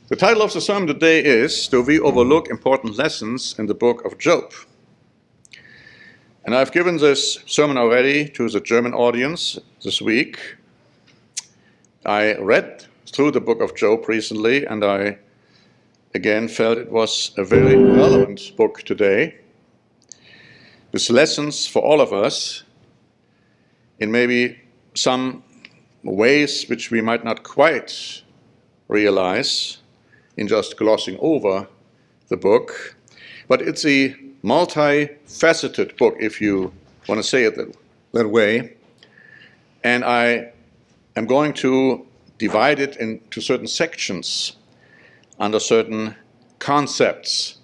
The title of the sermon today is, Do We Overlook Important Lessons in the Book of Job? And I've given this sermon already to the German audience this week. I read through the book of Job recently, and I again felt it was a very relevant book today, with lessons for all of us in maybe some ways which we might not quite realize in just glossing over the book. But it's a multifaceted book, if you want to say it that way. And I am going to divide it into certain sections under certain concepts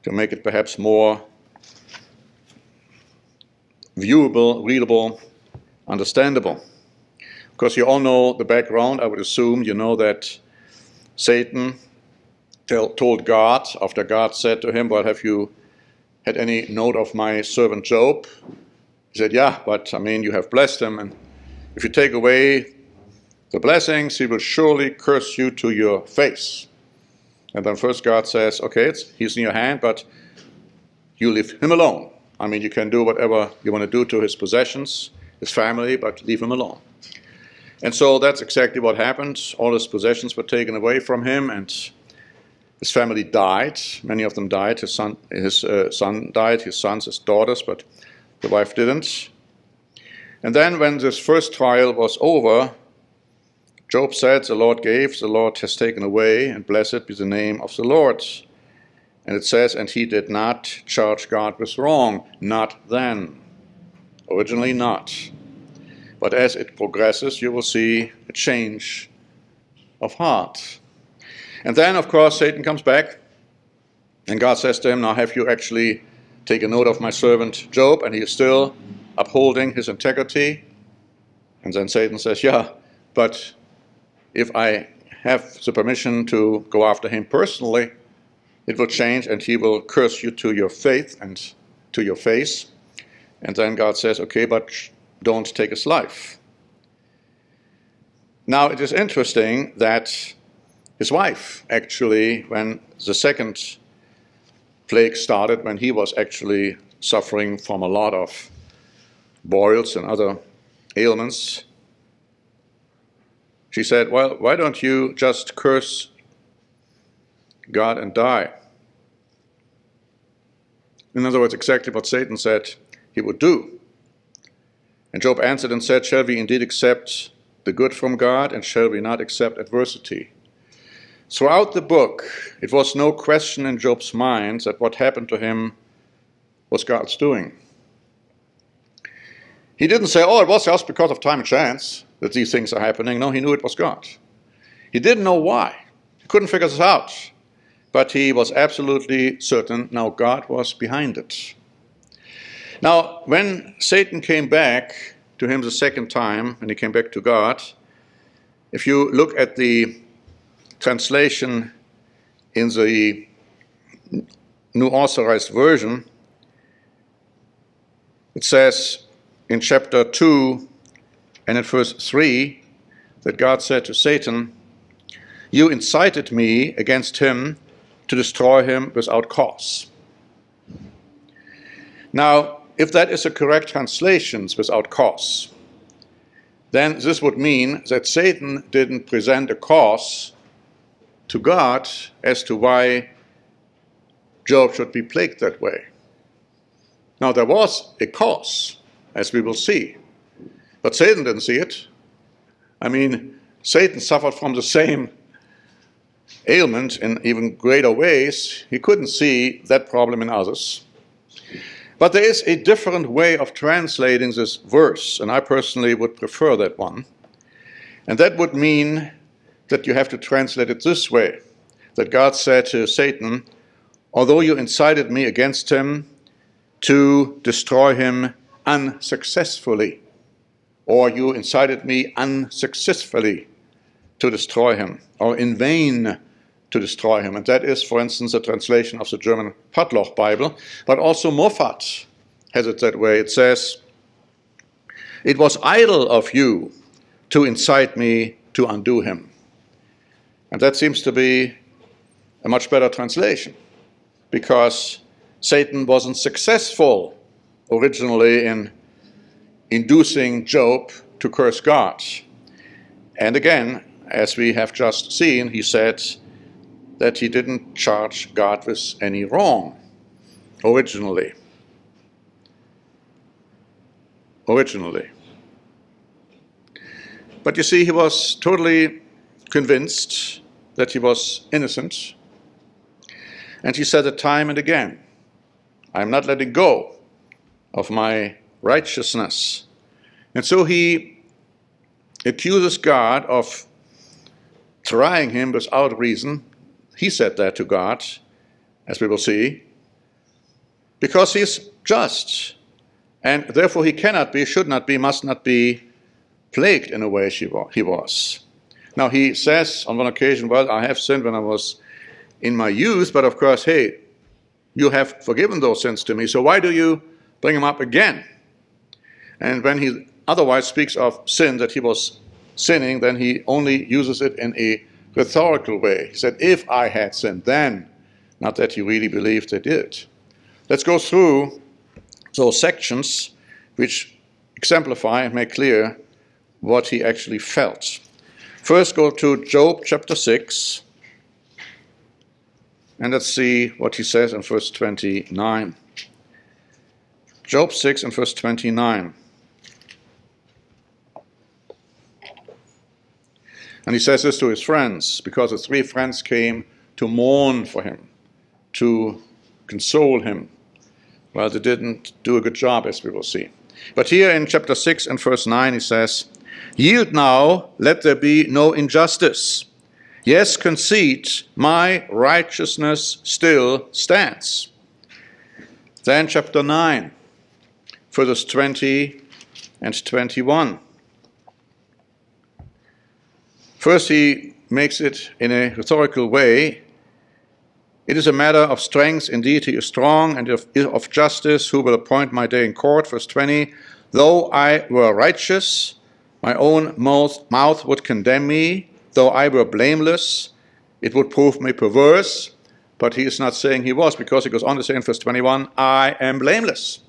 to make it perhaps more viewable, readable, understandable. Of course, you all know the background. I would assume you know that Satan told God, after God said to him, well, have you had any note of my servant Job? He said, yeah, but you have blessed him, and if you take away the blessings, he will surely curse you to your face. And then first God says, okay, he's in your hand, but you leave him alone. You can do whatever you want to do to his possessions, his family, but leave him alone. And so that's exactly what happened. All his possessions were taken away from him, and his family died. Many of them died. His son died, his sons, his daughters, but the wife didn't. And then when this first trial was over, Job said, the Lord gave, the Lord has taken away, and blessed be the name of the Lord. And it says, and he did not charge God with wrong. Not then. Originally not. But as it progresses, you will see a change of heart. And then, of course, Satan comes back, and God says to him, now have you actually taken note of my servant Job? And he is still upholding his integrity. And then Satan says, yeah, but if I have the permission to go after him personally, it will change, and he will curse you to your faith and to your face. And then God says, okay, but don't take his life. Now, it is interesting that his wife, actually, when the second plague started, when he was actually suffering from a lot of boils and other ailments, she said, well, why don't you just curse God and die? In other words, exactly what Satan said he would do. And Job answered and said, shall we indeed accept the good from God, and shall we not accept adversity? Throughout the book, it was no question in Job's mind that what happened to him was God's doing. He didn't say, oh, it was just because of time and chance that these things are happening. No, he knew it was God. He didn't know why. He couldn't figure this out. But he was absolutely certain now God was behind it. Now, when Satan came back to him the second time, and he came back to God, if you look at the translation in the New Authorized Version, it says in chapter 2 and in verse 3 that God said to Satan, you incited me against him to destroy him without cause. Now, if that is a correct translation, without cause, then this would mean that Satan didn't present a cause to God as to why Job should be plagued that way. Now, there was a cause, as we will see, but Satan didn't see it. Satan suffered from the same ailment in even greater ways. He couldn't see that problem in others. But there is a different way of translating this verse, and I personally would prefer that one. And that would mean that you have to translate it this way, that God said to Satan, although you incited me against him to destroy him unsuccessfully, or you incited me unsuccessfully to destroy him, or in vain to destroy him. And that is, for instance, a translation of the German Padloch Bible, but also Moffat has it that way. It says, it was idle of you to incite me to undo him. And that seems to be a much better translation, because Satan wasn't successful originally in inducing Job to curse God. And again, as we have just seen, he said that he didn't charge God with any wrong originally. But you see, he was totally convinced that he was innocent. And he said it time and again, I'm not letting go of my righteousness. And so he accuses God of trying him without reason. He said that to God, as we will see, because he is just. And therefore he cannot be, should not be, must not be plagued in a way he was. Now he says on one occasion, well, I have sinned when I was in my youth, but of course, hey, you have forgiven those sins to me, so why do you bring them up again? And when he otherwise speaks of sin, that he was sinning, then he only uses it in a rhetorical way. He said, if I had sinned then, not that he really believed they did. Let's go through those sections which exemplify and make clear what he actually felt. First, go to Job chapter 6, and let's see what he says in verse 29. Job 6 and verse 29. And he says this to his friends, because the three friends came to mourn for him, to console him. Well, they didn't do a good job, as we will see. But here in chapter 6 and verse 9, he says, yield now, let there be no injustice. Yes, concede, my righteousness still stands. Then chapter 9, verses 20 and 21. First, he makes it in a rhetorical way. It is a matter of strength, indeed he is strong, and of justice, who will appoint my day in court. Verse 20, though I were righteous, my own mouth would condemn me. Though I were blameless, it would prove me perverse. But he is not saying he was, because he goes on to say in verse 21, I am blameless.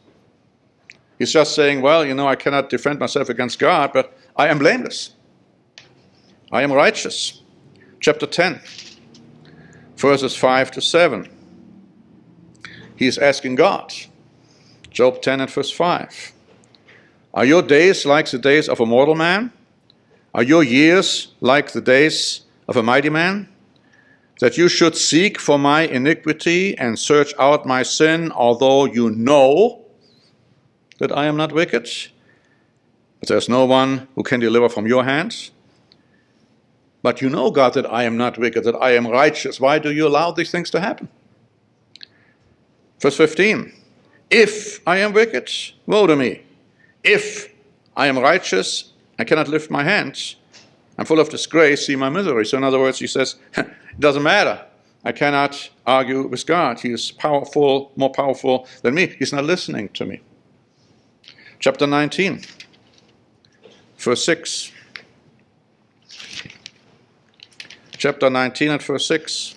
He's just saying, well, I cannot defend myself against God, but I am blameless. I am righteous. Chapter 10, verses 5 to 7. He is asking God. Job 10 and verse 5. Are your days like the days of a mortal man? Are your years like the days of a mighty man? That you should seek for my iniquity and search out my sin, although you know that I am not wicked, that there is no one who can deliver from your hand. But you know, God, that I am not wicked, that I am righteous. Why do you allow these things to happen? Verse 15. If I am wicked, woe to me. If I am righteous, I cannot lift my hands. I'm full of disgrace, see my misery. So in other words, he says, it doesn't matter. I cannot argue with God. He is powerful, more powerful than me. He's not listening to me. Chapter 19, verse 6. Chapter 19 and verse 6.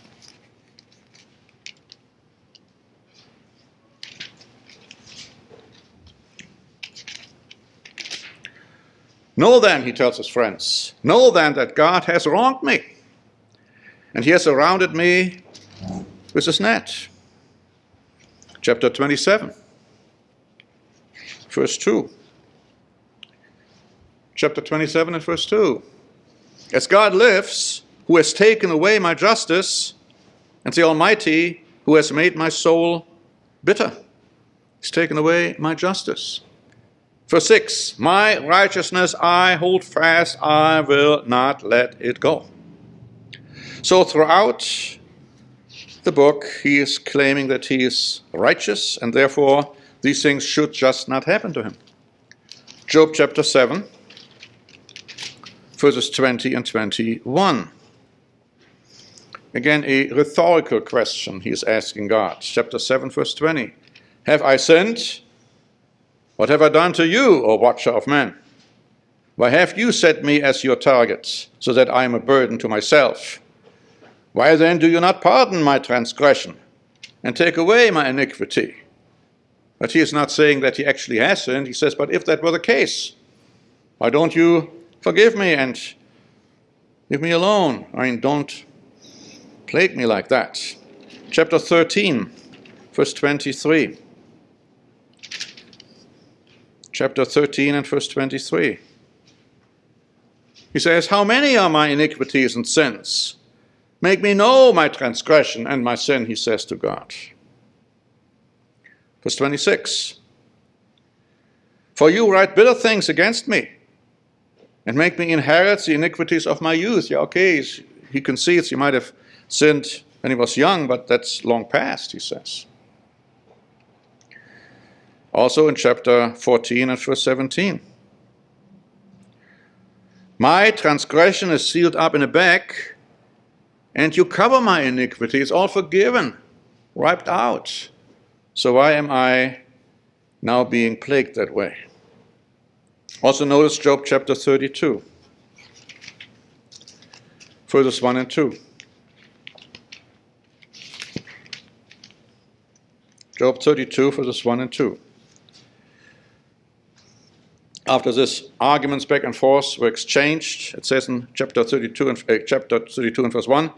Know then, he tells his friends, know then that God has wronged me, and he has surrounded me with his net. Chapter 27, verse 2. Chapter 27 and verse 2. As God lives, who has taken away my justice, and the Almighty, who has made my soul bitter. He's taken away my justice. Verse 6, my righteousness I hold fast, I will not let it go. So throughout the book, he is claiming that he is righteous, and therefore these things should just not happen to him. Job chapter 7, verses 20 and 21. Again, a rhetorical question he is asking God. Chapter 7, verse 20. Have I sinned? What have I done to you, O watcher of men? Why have you set me as your target, so that I am a burden to myself? Why then do you not pardon my transgression and take away my iniquity? But he is not saying that he actually has sinned. He says, but if that were the case, why don't you forgive me and leave me alone? I mean, don't plague me like that. Chapter 13, verse 23. Chapter 13 and verse 23. He says, how many are my iniquities and sins? Make me know my transgression and my sin, he says to God. Verse 26. For you write bitter things against me and make me inherit the iniquities of my youth. Yeah, okay, he concedes he might have sinned when he was young, but that's long past, he says. Also in chapter 14 and verse 17. My transgression is sealed up in a bag, and you cover my iniquity. It's all forgiven, wiped out. So why am I now being plagued that way? Also notice Job chapter 32, verses 1 and 2. Job 32, verses 1 and 2. After this arguments back and forth were exchanged, it says in chapter 32 and verse 1,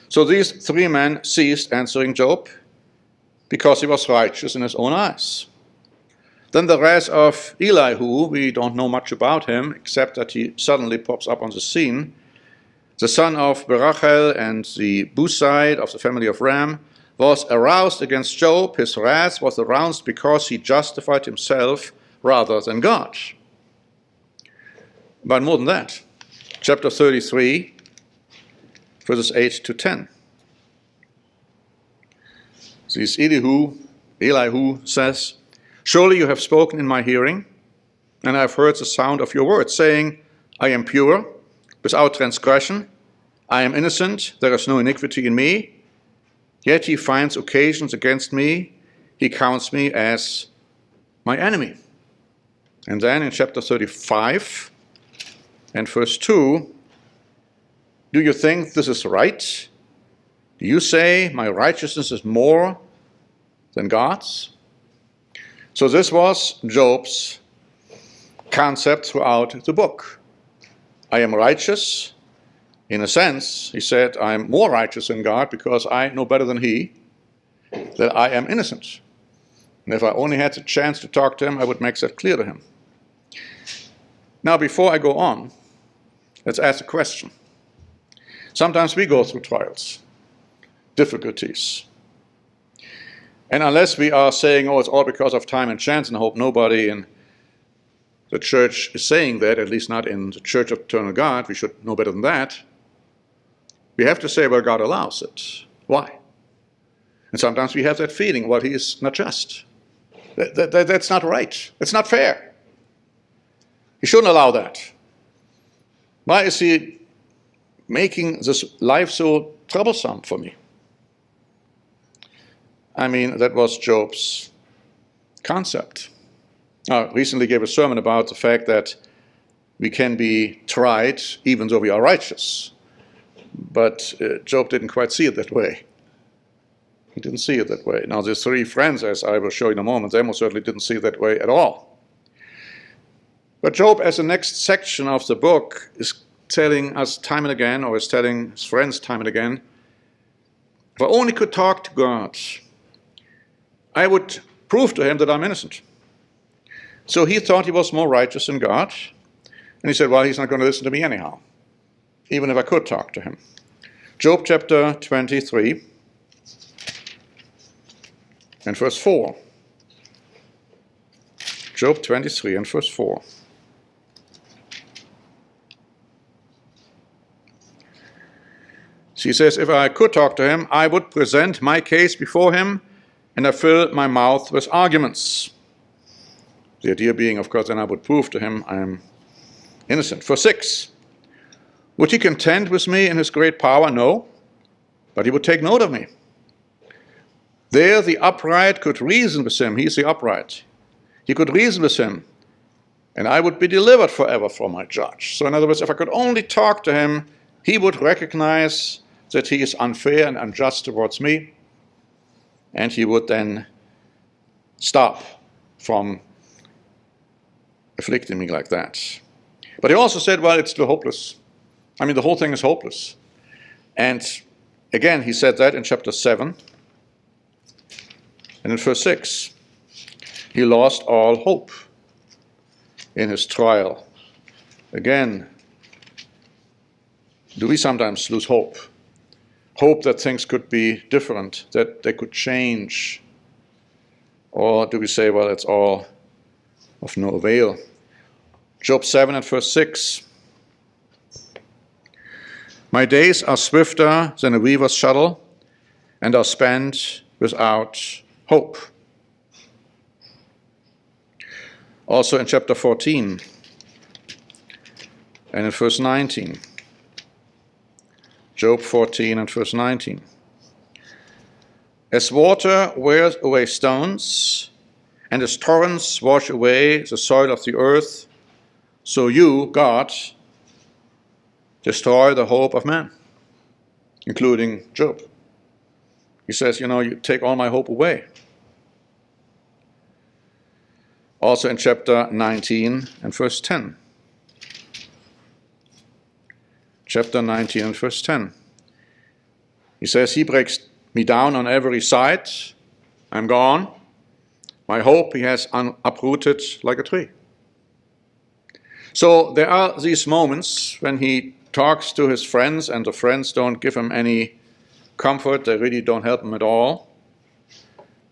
so these three men ceased answering Job because he was righteous in his own eyes. Then the wrath of Elihu, we don't know much about him, except that he suddenly pops up on the scene, the son of Berachel and the Buzite of the family of Ram, was aroused against Job. His wrath was aroused because he justified himself rather than God. But more than that, chapter 33, verses 8 to 10. This Elihu says, surely you have spoken in my hearing, and I have heard the sound of your words, saying, I am pure, without transgression, I am innocent, there is no iniquity in me. Yet he finds occasions against me, he counts me as my enemy. And then in chapter 35 and verse 2, do you think this is right? Do you say my righteousness is more than God's? So this was Job's concept throughout the book. I am righteous. In a sense, he said, I am more righteous than God because I know better than he that I am innocent. And if I only had the chance to talk to him, I would make that clear to him. Now, before I go on, let's ask a question. Sometimes we go through trials, difficulties. And unless we are saying, oh, it's all because of time and chance, and I hope nobody in the church is saying that, at least not in the Church of Eternal God, we should know better than that, we have to say, well, God allows it. Why? And sometimes we have that feeling, well, he is not just. That's not right. It's not fair. He shouldn't allow that. Why is he making this life so troublesome for me? I mean, that was Job's concept. I recently gave a sermon about the fact that we can be tried even though we are righteous. But Job didn't quite see it that way. He didn't see it that way. Now, the three friends, as I will show you in a moment, they most certainly didn't see it that way at all. But Job, as the next section of the book, is telling us time and again, or is telling his friends time and again, if I only could talk to God, I would prove to him that I'm innocent. So he thought he was more righteous than God. And he said, well, he's not going to listen to me anyhow, even if I could talk to him. Job chapter 23 and verse 4. Job 23 and verse 4. He says, if I could talk to him, I would present my case before him, and I fill my mouth with arguments. The idea being, of course, then I would prove to him I am innocent. Verse 6. Would he contend with me in his great power? No, but he would take note of me. There the upright could reason with him. He is the upright. He could reason with him, and I would be delivered forever from my judge. So in other words, if I could only talk to him, he would recognize that he is unfair and unjust towards me, and he would then stop from afflicting me like that. But he also said, well, it's still hopeless. I mean, the whole thing is hopeless. And again, he said that in chapter 7 and in verse 6. He lost all hope in his trial. Again, do we sometimes lose hope? Hope that things could be different, that they could change? Or do we say, well, it's all of no avail? Job 7 and verse 6. My days are swifter than a weaver's shuttle, and are spent without hope. Also in chapter 14 and in verse 19. Job 14 and verse 19. As water wears away stones, and as torrents wash away the soil of the earth, so you, God, destroy the hope of man, including Job. He says, you take all my hope away. Also in chapter 19 and verse 10. Chapter 19 and verse 10. He says, he breaks me down on every side. I'm gone. My hope he has uprooted like a tree. So there are these moments when he talks to his friends and the friends don't give him any comfort. They really don't help him at all.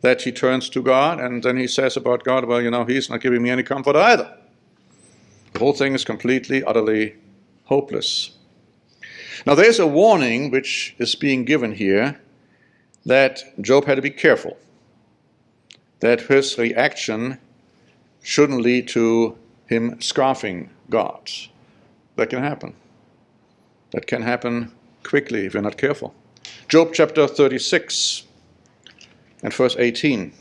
That he turns to God, and then he says about God, well, he's not giving me any comfort either. The whole thing is completely, utterly hopeless. Now there's a warning which is being given here that Job had to be careful, that his reaction shouldn't lead to him scoffing God. That can happen. That can happen quickly if you're not careful. Job chapter 36 and verse 18.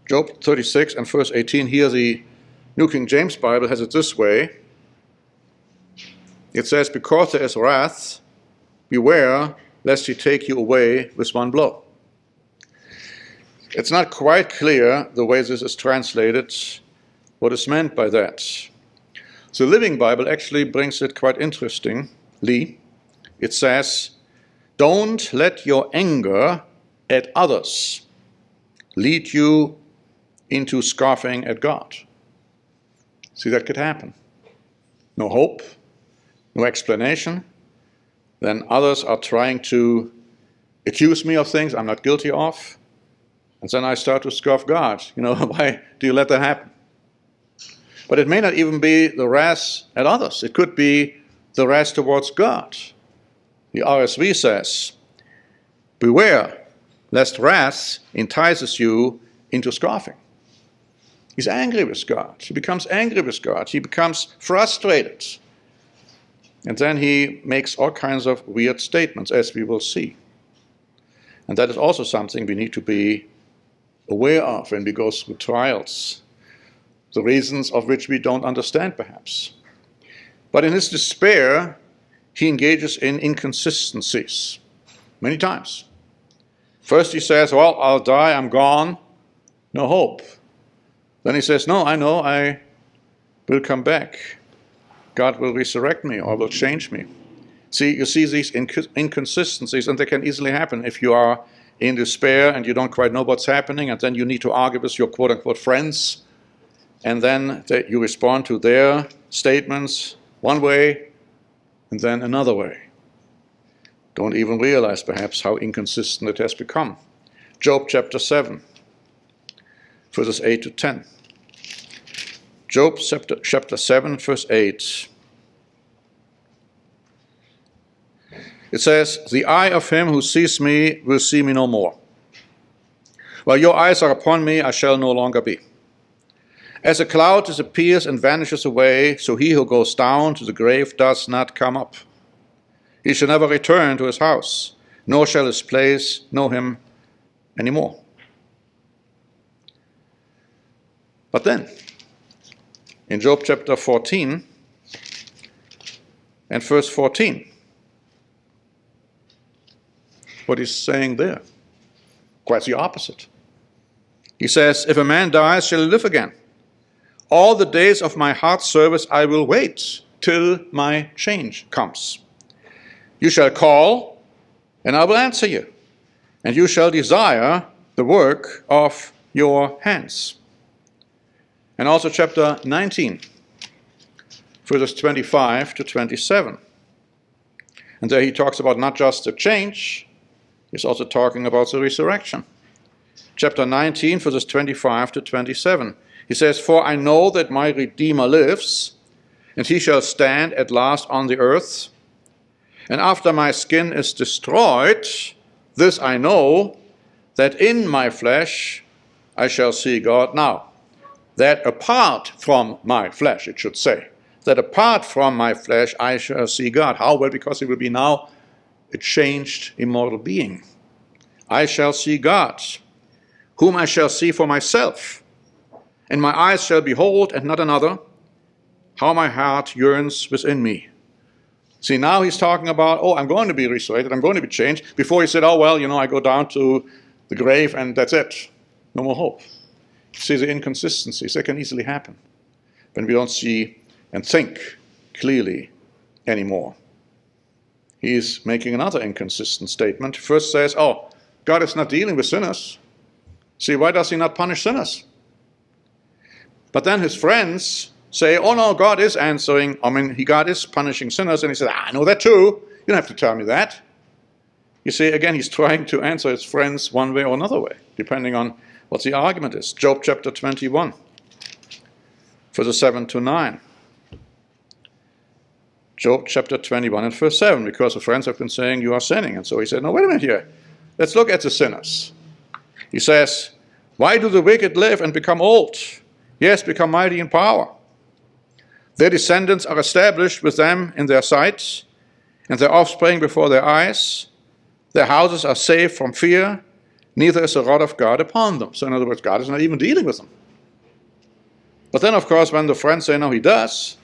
Job 36 and verse 18, here the New King James Bible has it this way. It says, because there is wrath, beware lest he take you away with one blow. It's not quite clear the way this is translated, what is meant by that. The Living Bible actually brings it quite interestingly. It says, don't let your anger at others lead you into scoffing at God. See, that could happen. No hope, no explanation. Then others are trying to accuse me of things I'm not guilty of. And then I start to scoff God. Why do you let that happen? But it may not even be the wrath at others. It could be the wrath towards God. The RSV says, beware lest wrath entices you into scoffing. He's angry with God. He becomes angry with God. He becomes frustrated. And then he makes all kinds of weird statements, as we will see. And that is also something we need to be aware of when we go through trials, the reasons of which we don't understand perhaps. But in his despair, he engages in inconsistencies many times. First he says, well, I'll die, I'm gone, no hope. Then he says, no, I know, I will come back. God will resurrect me or will change me. See, you see these inconsistencies, and they can easily happen if you are in despair and you don't quite know what's happening, and then you need to argue with your quote-unquote friends, and then you respond to their statements one way and then another way. Don't even realize perhaps how inconsistent it has become. Job chapter 7, verses 8 to 10. Job chapter 7, verse 8. It says, the eye of him who sees me will see me no more. While your eyes are upon me, I shall no longer be. As a cloud disappears and vanishes away, so he who goes down to the grave does not come up. He shall never return to his house, nor shall his place know him anymore. But then, in Job chapter 14 and verse 14, what he's saying there. Quite the opposite. He says, if a man dies, shall he live again? All the days of my heart's service I will wait till my change comes. You shall call, and I will answer you, and you shall desire the work of your hands. And also chapter 19, verses 25 to 27. And there he talks about not just the change, he's also talking about the resurrection. Chapter 19, verses 25 to 27. He says, for I know that my Redeemer lives, and he shall stand at last on the earth. And after my skin is destroyed, this I know, that in my flesh I shall see God. Now, that apart from my flesh, it should say, that apart from my flesh I shall see God. How? Well, because he will be now a changed, immortal being. I shall see God, whom I shall see for myself, and my eyes shall behold and not another, how my heart yearns within me. See, now he's talking about, oh, I'm going to be resurrected, I'm going to be changed. Before he said, oh, well, I go down to the grave and that's it. No more hope. See the inconsistencies that can easily happen when we don't see and think clearly anymore. He's making another inconsistent statement. First says, oh, God is not dealing with sinners. See, why does he not punish sinners? But then his friends say, oh no, God is answering, God is punishing sinners. And he says, I know that too. You don't have to tell me that. You see, again, he's trying to answer his friends one way or another way, depending on what the argument is. Job chapter 21, verses 7 to 9. Job chapter 21 and verse 7, because the friends have been saying you are sinning. And so he said, no, wait a minute here. Let's look at the sinners. He says, why do the wicked live and become old? Yes, become mighty in power. Their descendants are established with them in their sight, and their offspring before their eyes. Their houses are safe from fear, neither is the rod of God upon them. So in other words, God is not even dealing with them. But then, of course, when the friends say, no, he does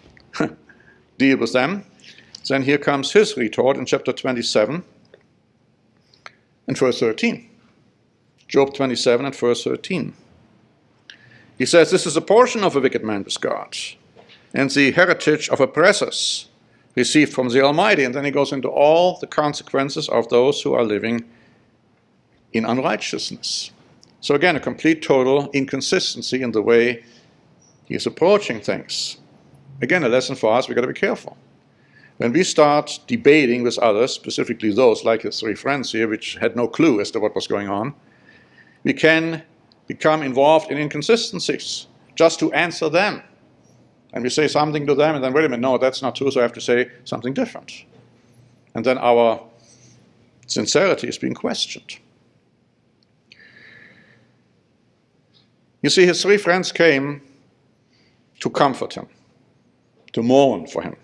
deal with them, then here comes his retort in chapter 27 and verse 13. Job 27 and verse 13. He says, this is a portion of a wicked man with God, and the heritage of oppressors received from the Almighty. And then he goes into all the consequences of those who are living in unrighteousness. So again, a complete total inconsistency in the way he is approaching things. Again, a lesson for us, we've got to be careful. When we start debating with others, specifically those like his three friends here, which had no clue as to what was going on, we can become involved in inconsistencies just to answer them. And we say something to them, and then, wait a minute, no, that's not true, so I have to say something different. And then our sincerity is being questioned. You see, his three friends came to comfort him, to mourn for him.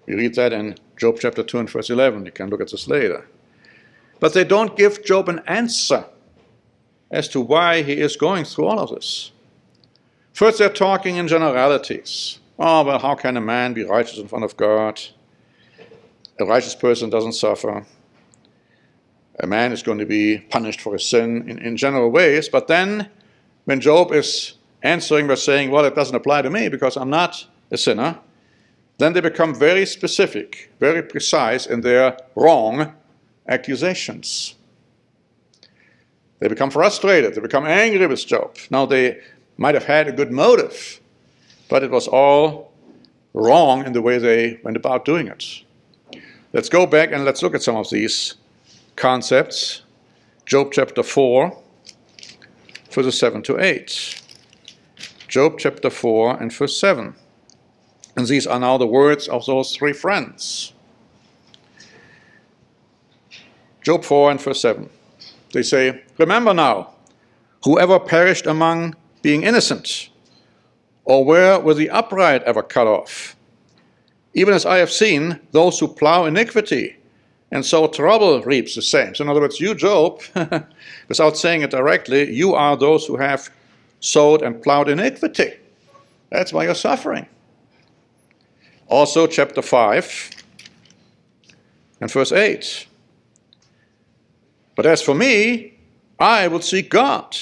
We read that in Job chapter 2 and verse 11. You can look at this later. But they don't give Job an answer as to why he is going through all of this. First, they're talking in generalities. Oh, well, how can a man be righteous in front of God? A righteous person doesn't suffer. A man is going to be punished for his sin in general ways. But then, when Job is answering by saying, well, it doesn't apply to me because I'm not a sinner, then they become very specific, very precise in their wrong accusations. They become frustrated. They become angry with Job. Now, they might have had a good motive, but it was all wrong in the way they went about doing it. Let's go back and let's look at some of these concepts. Job chapter 4, verses 7 to 8. Job chapter 4 and verse 7. And these are now the words of those three friends. Job 4 and verse 7. They say, remember now, whoever perished among being innocent, or where were the upright ever cut off? Even as I have seen, those who plow iniquity and sow trouble reaps the same. So in other words, you, Job, without saying it directly, you are those who have sowed and plowed iniquity. That's why you're suffering. Also, chapter 5 and verse 8. But as for me, I would seek God,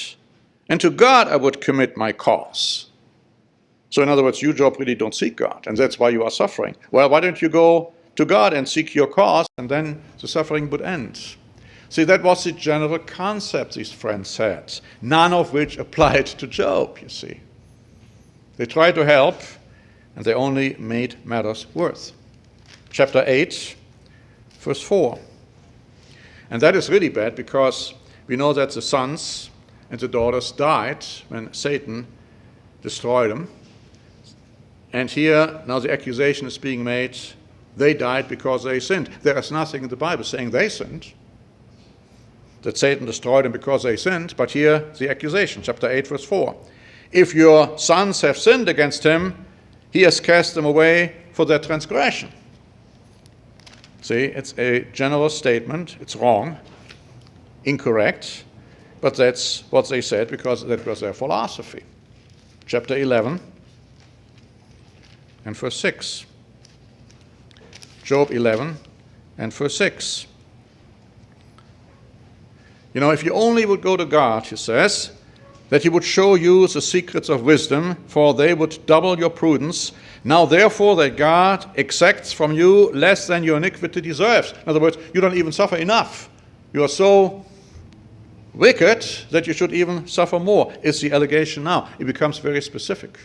and to God I would commit my cause. So in other words, you, Job, really don't seek God, and that's why you are suffering. Well, why don't you go to God and seek your cause, and then the suffering would end? See, that was the general concept these friends had, none of which applied to Job, you see. They tried to help, and they only made matters worse. Chapter 8, verse 4. And that is really bad because we know that the sons and the daughters died when Satan destroyed them. And here, now the accusation is being made, they died because they sinned. There is nothing in the Bible saying they sinned, that Satan destroyed them because they sinned, but here the accusation, chapter 8, verse 4. If your sons have sinned against him, he has cast them away for their transgression. See, it's a general statement. It's wrong, incorrect, but that's what they said because that was their philosophy. Chapter 11 and verse 6. Job 11 and verse 6. You know, if you only would go to God, he says, that he would show you the secrets of wisdom, for they would double your prudence. Now therefore that God exacts from you less than your iniquity deserves. In other words, you don't even suffer enough. You are so wicked that you should even suffer more, is the allegation now. It becomes very specific.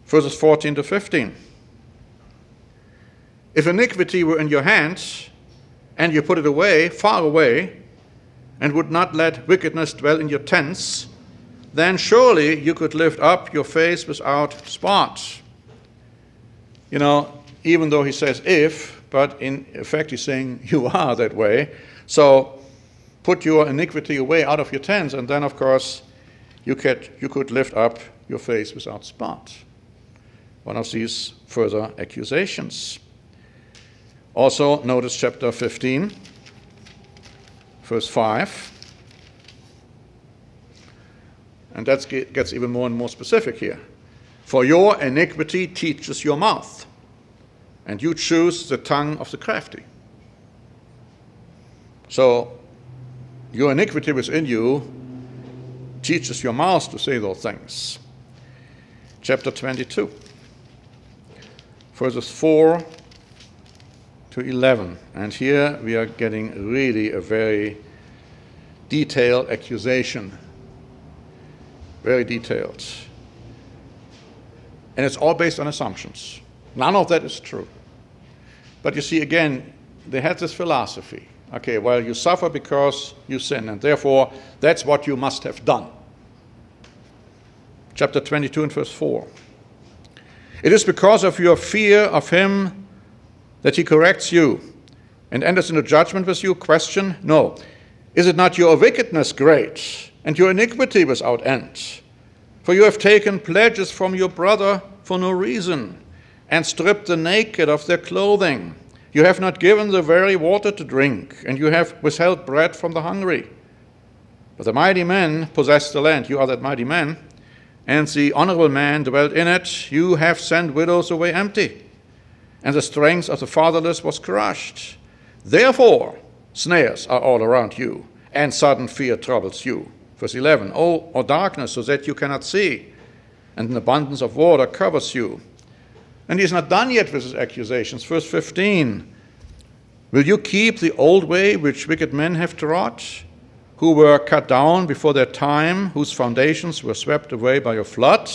Verses 14 to 15. If iniquity were in your hands, and you put it away, far away, and would not let wickedness dwell in your tents, then surely you could lift up your face without spot. You know, even though he says if, but in effect he's saying you are that way. So put your iniquity away out of your tents, and then of course you could lift up your face without spot. One of these further accusations. Also, notice chapter 15, verse 5. And that gets even more and more specific here. For your iniquity teaches your mouth, and you choose the tongue of the crafty. So, your iniquity within you teaches your mouth to say those things. Chapter 22, verses 4 to 11. And here we are getting really a very detailed accusation. Very detailed. And it's all based on assumptions. None of that is true. But you see, again, they had this philosophy. Okay, well, you suffer because you sin, and therefore that's what you must have done. Chapter 22 and verse 4. It is because of your fear of him that he corrects you and enters into judgment with you? Question, no. Is it not your wickedness great and your iniquity without end? For you have taken pledges from your brother for no reason and stripped the naked of their clothing. You have not given the very water to drink, and you have withheld bread from the hungry. But the mighty men possessed the land. You are that mighty man. And the honorable man dwelt in it. You have sent widows away empty, and the strength of the fatherless was crushed. Therefore, snares are all around you, and sudden fear troubles you. Verse 11, or darkness, so that you cannot see, and an abundance of water covers you. And he's not done yet with his accusations. Verse 15, will you keep the old way which wicked men have trod, who were cut down before their time, whose foundations were swept away by a flood?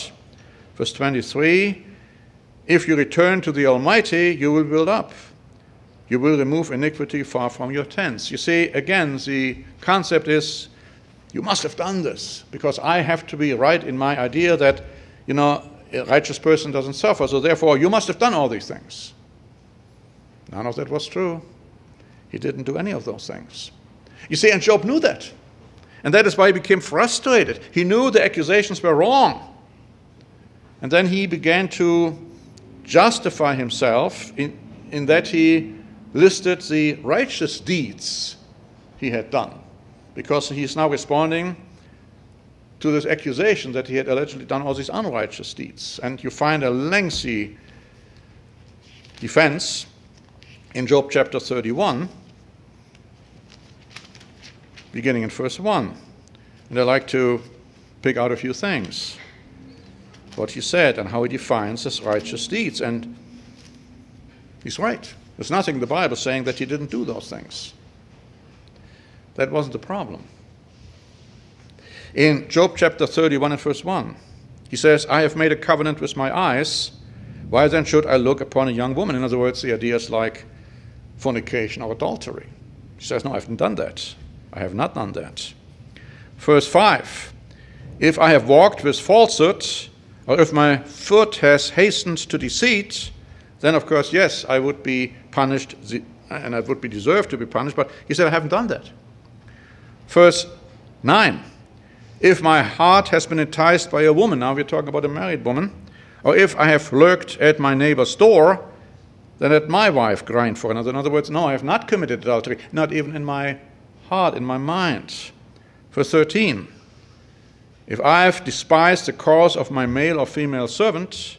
Verse 23, if you return to the Almighty, you will build up. You will remove iniquity far from your tents. You see, again, the concept is, you must have done this, because I have to be right in my idea that, a righteous person doesn't suffer, so therefore you must have done all these things. None of that was true. He didn't do any of those things. You see, and Job knew that. And that is why he became frustrated. He knew the accusations were wrong. And then he began to justify himself in that he listed the righteous deeds he had done, because he is now responding to this accusation that he had allegedly done all these unrighteous deeds. And you find a lengthy defense in Job chapter 31, beginning in verse 1. And I like to pick out a few things. What he said and how he defines his righteous deeds. And he's right. There's nothing in the Bible saying that he didn't do those things. That wasn't the problem. In Job chapter 31 and verse 1, he says, I have made a covenant with my eyes. Why then should I look upon a young woman? In other words, the idea is like fornication or adultery. He says, no, I haven't done that. I have not done that. Verse 5, if I have walked with falsehood, or if my foot has hastened to deceit, then of course, yes, I would be punished, and I would be deserved to be punished, but he said, I haven't done that. Verse 9, if my heart has been enticed by a woman, now we're talking about a married woman, or if I have lurked at my neighbor's door, then let my wife grind for another. In other words, no, I have not committed adultery, not even in my heart, in my mind. Verse 13, if I have despised the cause of my male or female servant,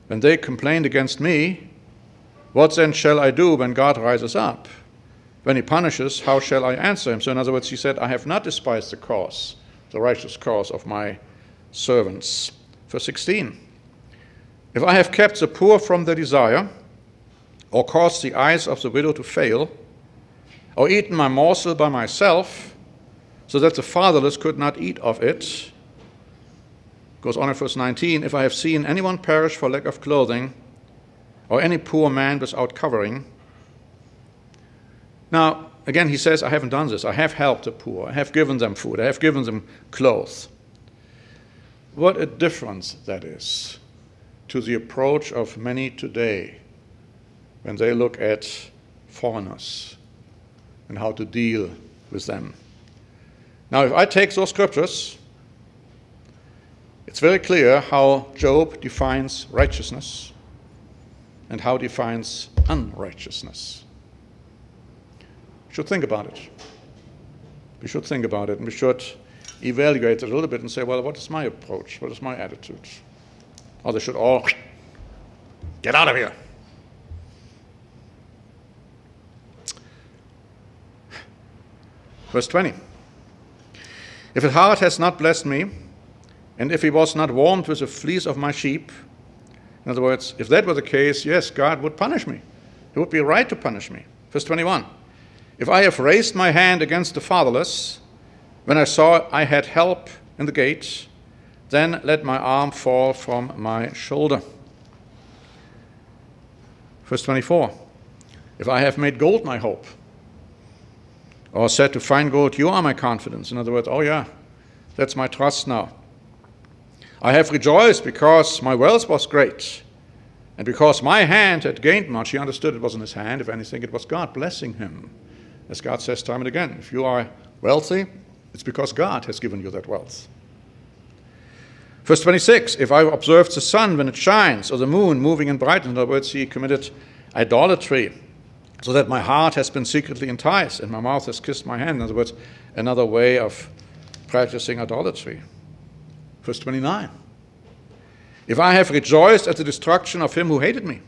when they complained against me, what then shall I do when God rises up? When he punishes, how shall I answer him? So in other words, he said, I have not despised the cause, the righteous cause of my servants. Verse 16, if I have kept the poor from their desire, or caused the eyes of the widow to fail, or eaten my morsel by myself, so that the fatherless could not eat of it. Goes on in verse 19, if I have seen anyone perish for lack of clothing, or any poor man without covering. Now, again, he says, I haven't done this. I have helped the poor. I have given them food. I have given them clothes. What a difference that is to the approach of many today when they look at foreigners and how to deal with them. Now, if I take those scriptures, it's very clear how Job defines righteousness and how he defines unrighteousness. We should think about it. We should think about it, and we should evaluate it a little bit and say, well, what is my approach? What is my attitude? Or they should all get out of here. Verse 20. If his heart has not blessed me, and if he was not warmed with the fleece of my sheep, in other words, if that were the case, yes, God would punish me. He would be right to punish me. Verse 21. If I have raised my hand against the fatherless, when I saw I had help in the gate, then let my arm fall from my shoulder. Verse 24. If I have made gold my hope, or said to fine gold, you are my confidence. In other words, oh yeah, that's my trust now. I have rejoiced because my wealth was great, and because my hand had gained much. He understood it wasn't his hand. If anything, it was God blessing him. As God says time and again, if you are wealthy, it's because God has given you that wealth. Verse 26, if I observed the sun when it shines, or the moon moving in brightness, in other words, he committed idolatry, so that my heart has been secretly enticed, and my mouth has kissed my hand. In other words, another way of practicing idolatry. Verse 29, if I have rejoiced at the destruction of him who hated me,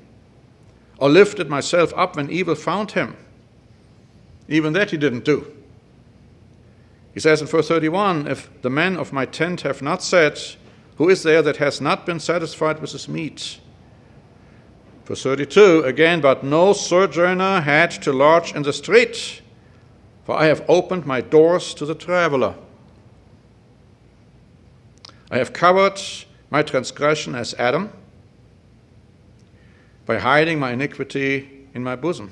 or lifted myself up when evil found him, even that he didn't do. He says in verse 31, if the men of my tent have not said, who is there that has not been satisfied with his meat? Verse 32, again, but no sojourner had to lodge in the street, for I have opened my doors to the traveler. I have covered my transgression as Adam, by hiding my iniquity in my bosom.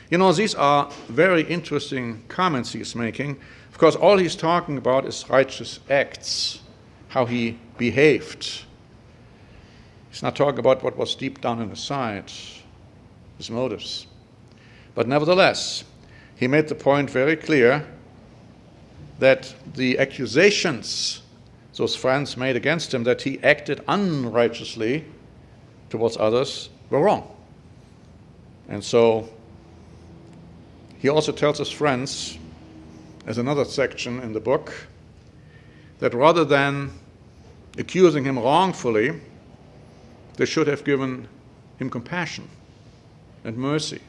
You know, these are very interesting comments he's making. Of course, all he's talking about is righteous acts, how he behaved. He's not talking about what was deep down in his side, his motives. But nevertheless, he made the point very clear that the accusations those friends made against him, that he acted unrighteously towards others, were wrong. And so he also tells his friends, as another section in the book, that rather than accusing him wrongfully, they should have given him compassion and mercy,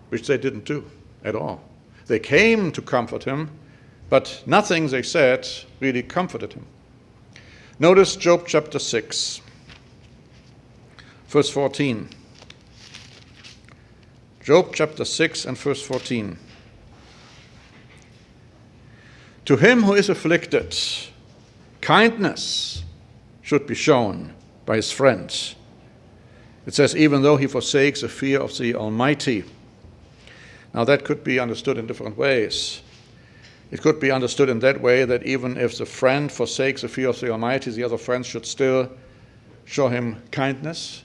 which they didn't do at all. They came to comfort him, but nothing they said really comforted him. Notice Job chapter 6, verse 14. Job chapter 6 and verse 14. To him who is afflicted, kindness should be shown by his friends. It says, even though he forsakes the fear of the Almighty. Now that could be understood in different ways. It could be understood in that way that even if the friend forsakes the fear of the Almighty, the other friends should still show him kindness.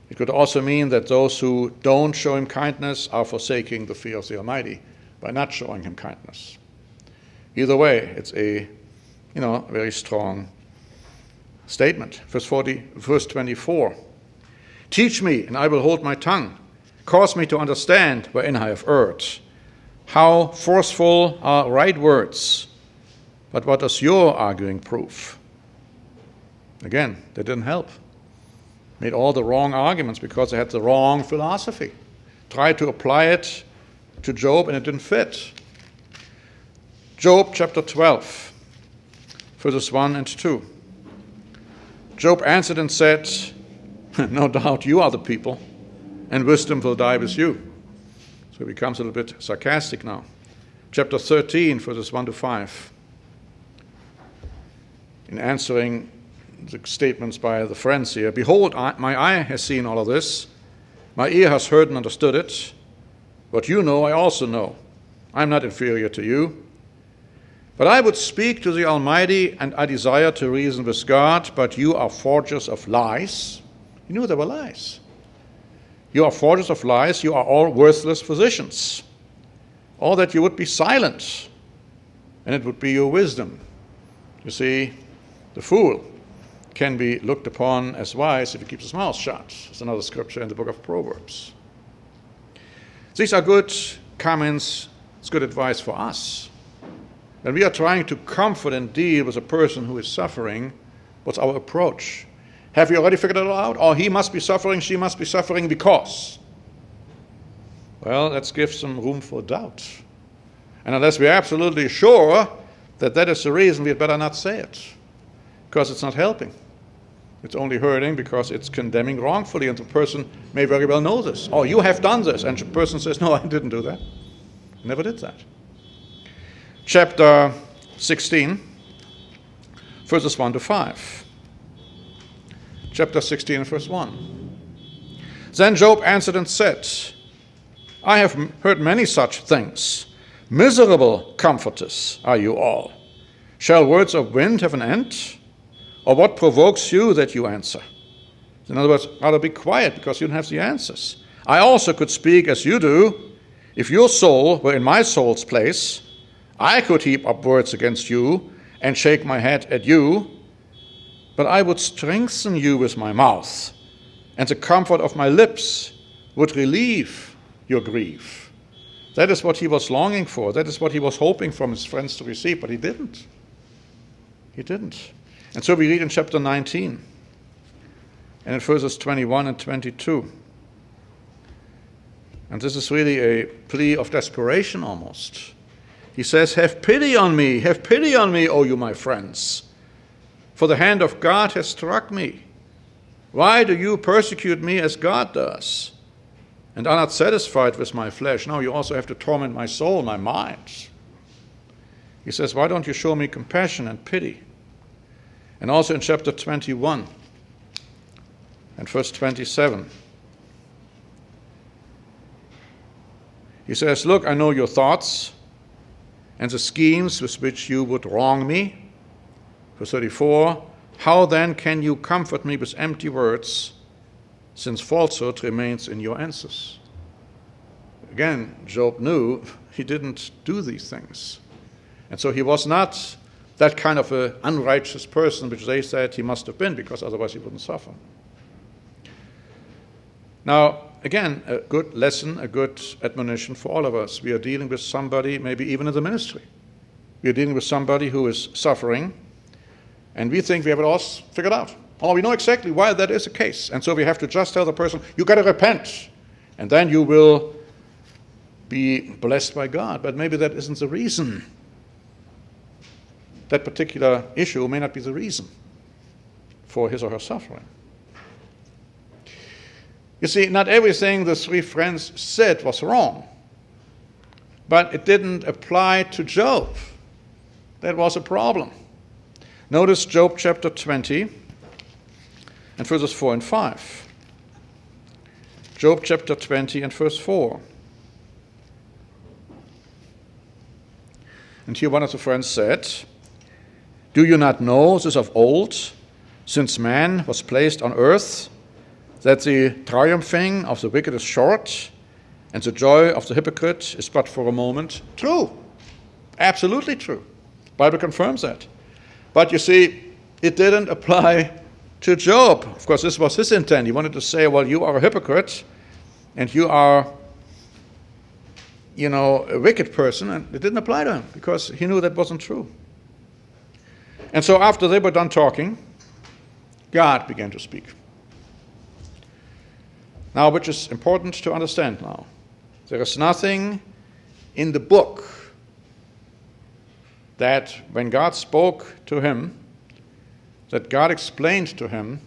It could also mean that those who don't show him kindness are forsaking the fear of the Almighty by not showing him kindness. Either way, it's a very strong statement. Verse 24. Teach me, and I will hold my tongue. Cause me to understand wherein I have erred. How forceful are right words. But what does your arguing prove? Again, that didn't help. Made all the wrong arguments because they had the wrong philosophy. Tried to apply it to Job and it didn't fit. Job chapter 12, verses 1 and 2. Job answered and said, no doubt you are the people, and wisdom will die with you. So it becomes a little bit sarcastic now. Chapter 13, verses 1 to 5. In answering the statements by the friends here, behold, my eye has seen all of this. My ear has heard and understood it. What you know, I also know. I am not inferior to you. But I would speak to the Almighty, and I desire to reason with God, but you are forgers of lies. You knew there were lies. You are forgers of lies. You are all worthless physicians. All that you would be silent, and it would be your wisdom. You see, the fool can be looked upon as wise if he keeps his mouth shut. It's another scripture in the book of Proverbs. These are good comments. It's good advice for us. When we are trying to comfort and deal with a person who is suffering, what's our approach? Have you already figured it out? Oh, he must be suffering, she must be suffering because. Well, let's give some room for doubt. And unless we're absolutely sure that that is the reason, we'd better not say it. Because it's not helping. It's only hurting because it's condemning wrongfully, and the person may very well know this. Oh, you have done this. And the person says, no, I didn't do that. I never did that. Chapter 16, verses 1 to 5. Chapter 16, verse 1. Then Job answered and said, I have heard many such things. Miserable comforters are you all. Shall words of wind have an end? Or what provokes you that you answer? In other words, rather be quiet because you don't have the answers. I also could speak as you do. If your soul were in my soul's place, I could heap up words against you and shake my head at you, but I would strengthen you with my mouth, and the comfort of my lips would relieve your grief. That is what he was longing for. That is what he was hoping from his friends to receive, but he didn't. He didn't. And so we read in chapter 19, and in verses 21 and 22. And this is really a plea of desperation almost. He says, have pity on me, O you my friends, for the hand of God has struck me. Why do you persecute me as God does, and are not satisfied with my flesh? Now you also have to torment my soul, my mind. He says, why don't you show me compassion and pity? And also in chapter 21 and verse 27, he says, look, I know your thoughts and the schemes with which you would wrong me. Verse 34, how then can you comfort me with empty words, since falsehood remains in your answers? Again, Job knew he didn't do these things. And so he was not that kind of an unrighteous person, which they said he must have been, because otherwise he wouldn't suffer. Now, again, a good lesson, a good admonition for all of us. We are dealing with somebody, maybe even in the ministry. We are dealing with somebody who is suffering, and we think we have it all figured out. Oh, we know exactly why that is the case. And so we have to just tell the person, you got to repent, and then you will be blessed by God. But maybe that isn't the reason. That particular issue may not be the reason for his or her suffering. You see, not everything the three friends said was wrong, but it didn't apply to Job. That was a problem. Notice Job chapter 20 and verses 4 and 5. Job chapter 20 and verse 4. And here one of the friends said, "Do you not know this of old, since man was placed on earth, that the triumphing of the wicked is short, and the joy of the hypocrite is but for a moment?" True. Absolutely true. The Bible confirms that. But you see, it didn't apply to Job. Of course, this was his intent. He wanted to say, well, you are a hypocrite, and you are, a wicked person, and it didn't apply to him, because he knew that wasn't true. And so after they were done talking, God began to speak. Now, which is important to understand now. There is nothing in the book that when God spoke to him, that God explained to him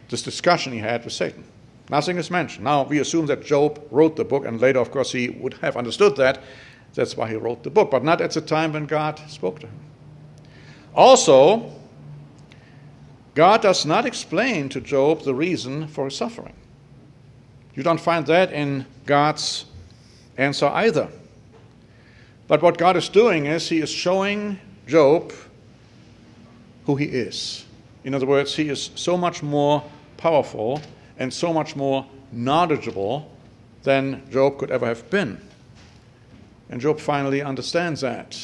this discussion he had with Satan. Nothing is mentioned. Now, we assume that Job wrote the book, and later, of course, he would have understood that. That's why he wrote the book, but not at the time when God spoke to him. Also, God does not explain to Job the reason for his suffering. You don't find that in God's answer either. But what God is doing is he is showing Job who he is. In other words, he is so much more powerful and so much more knowledgeable than Job could ever have been. And Job finally understands that.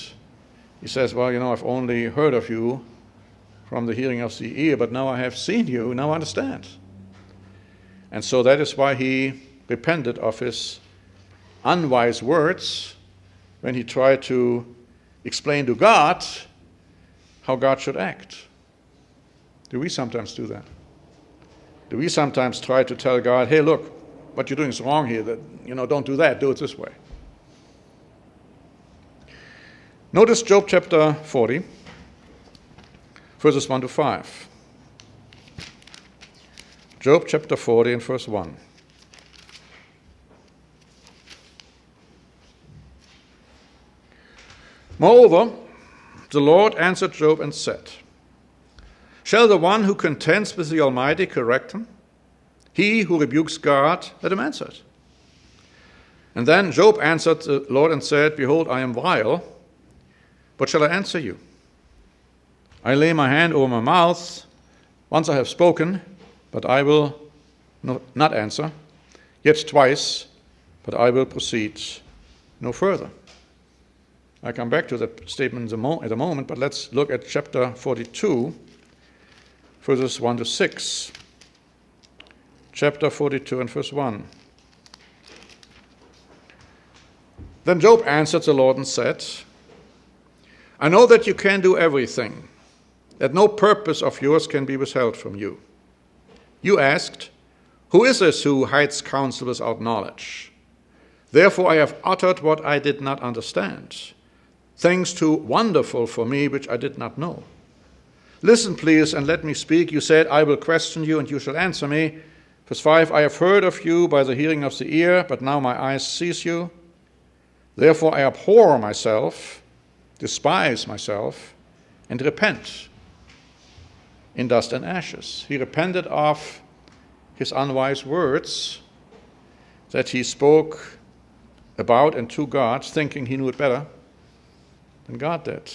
He says, well, I've only heard of you from the hearing of the ear, but now I have seen you, now I understand. And so that is why he repented of his unwise words when he tried to explain to God how God should act. Do we sometimes do that? Do we sometimes try to tell God, hey, look, what you're doing is wrong here, that, don't do that, do it this way. Notice Job chapter 40, verses 1 to 5. Job chapter 40 and verse 1. Moreover, the Lord answered Job and said, "Shall the one who contends with the Almighty correct him? He who rebukes God, let him answer it." And then Job answered the Lord and said, "Behold, I am vile. What shall I answer you? I lay my hand over my mouth. Once I have spoken, but I will not answer. Yet twice, but I will proceed no further." I come back to that statement at a moment, but let's look at chapter 42, verses 1 to 6. Chapter 42 and verse 1. Then Job answered the Lord and said, "I know that you can do everything, that no purpose of yours can be withheld from you. You asked, 'Who is this who hides counsel without knowledge?' Therefore I have uttered what I did not understand, things too wonderful for me which I did not know. Listen, please, and let me speak. You said, 'I will question you, and you shall answer me.' Verse 5, I have heard of you by the hearing of the ear, but now my eyes sees you. Therefore I abhor myself, despise myself, and repent in dust and ashes." He repented of his unwise words that he spoke about and to God, thinking he knew it better than God did.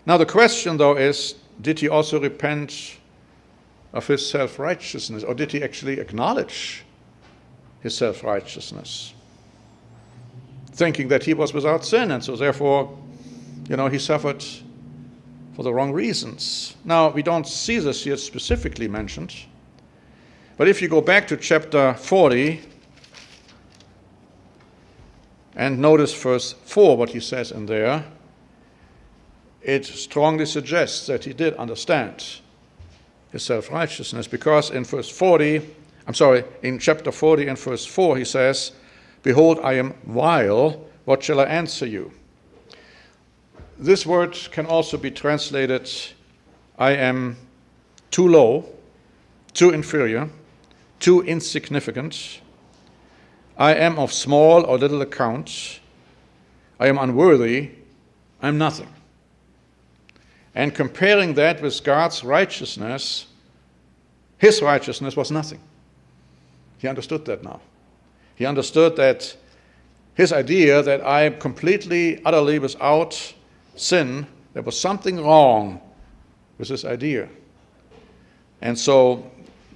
Now the question, though, is, did he also repent of his self-righteousness, or did he actually acknowledge his self-righteousness, thinking that he was without sin, and so therefore, he suffered for the wrong reasons? Now, we don't see this here specifically mentioned, but if you go back to chapter 40 and notice verse 4, what he says in there, it strongly suggests that he did understand his self-righteousness, because in verse 40, in chapter 40 and verse 4, he says, "Behold, I am vile, what shall I answer you?" This word can also be translated, "I am too low, too inferior, too insignificant. I am of small or little account. I am unworthy. I am nothing." And comparing that with God's righteousness, his righteousness was nothing. He understood that now. He understood that his idea that I am completely, utterly without sin, there was something wrong with this idea. And so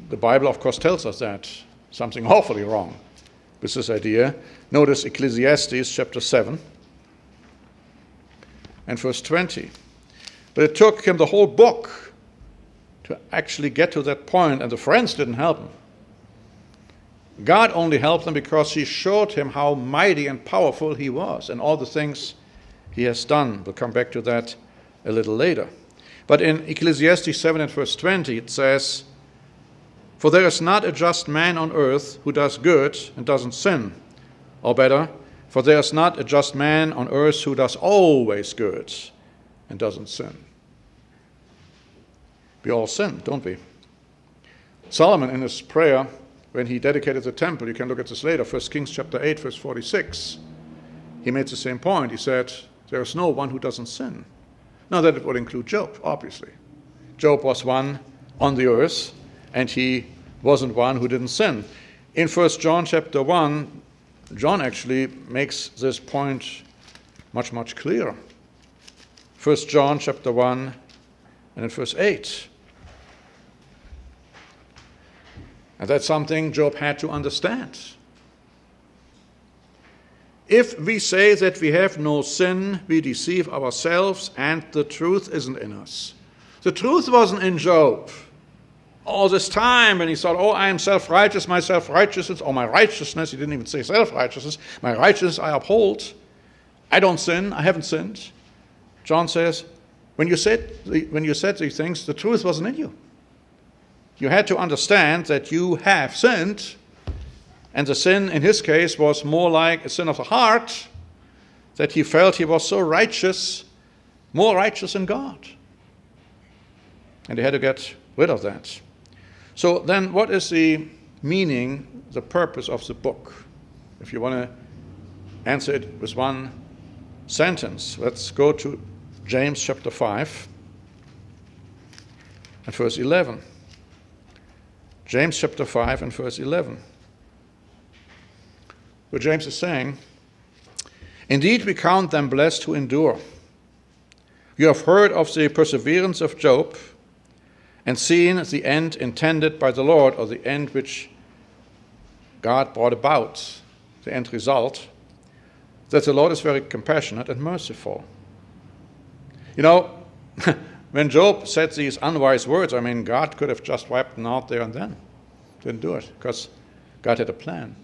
the Bible, of course, tells us that something awfully wrong with this idea. Notice Ecclesiastes chapter 7 and verse 20. But it took him the whole book to actually get to that point, and the friends didn't help him. God only helped him because he showed him how mighty and powerful he was and all the things he has done. We'll come back to that a little later. But in Ecclesiastes 7 and verse 20 it says, "For there is not a just man on earth who does good and doesn't sin. Or better, for there is not a just man on earth who does always good and doesn't sin." We all sin, don't we? Solomon in his prayer, when he dedicated the temple, you can look at this later, 1 Kings chapter 8, verse 46, he made the same point. He said, there is no one who doesn't sin. Now that would include Job, obviously. Job was one on the earth, and he wasn't one who didn't sin. In 1 John chapter 1, John actually makes this point much, much clearer. 1 John chapter 1 and in verse 8. And that's something Job had to understand. If we say that we have no sin, we deceive ourselves and the truth isn't in us. The truth wasn't in Job. All this time when he thought, oh, I am self-righteous, my self-righteousness, or my righteousness, he didn't even say self-righteousness, my righteousness I uphold. I don't sin, I haven't sinned. John says, when you said these things, the truth wasn't in you. You had to understand that you have sinned, and the sin in his case was more like a sin of the heart, that he felt he was so righteous, more righteous than God. And he had to get rid of that. So then what is the meaning, the purpose of the book? If you want to answer it with one sentence, let's go to James chapter 5 and verse 11. James chapter 5 and verse 11. Where James is saying, "Indeed we count them blessed who endure. You have heard of the perseverance of Job and seen the end intended by the Lord," or the end which God brought about, the end result, that the Lord is very compassionate and merciful. You know, when Job said these unwise words, God could have just wiped them out there and then. Didn't do it, because God had a plan.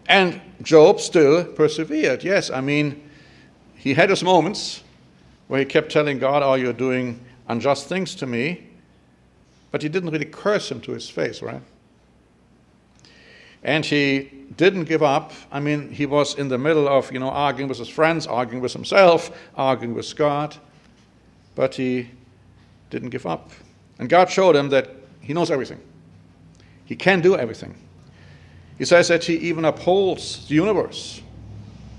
And Job still persevered. Yes, he had his moments where he kept telling God, oh, you're doing unjust things to me. But he didn't really curse him to his face, right? And he didn't give up. He was in the middle of, arguing with his friends, arguing with himself, arguing with God. But he didn't give up. And God showed him that he knows everything. He can do everything. He says that he even upholds the universe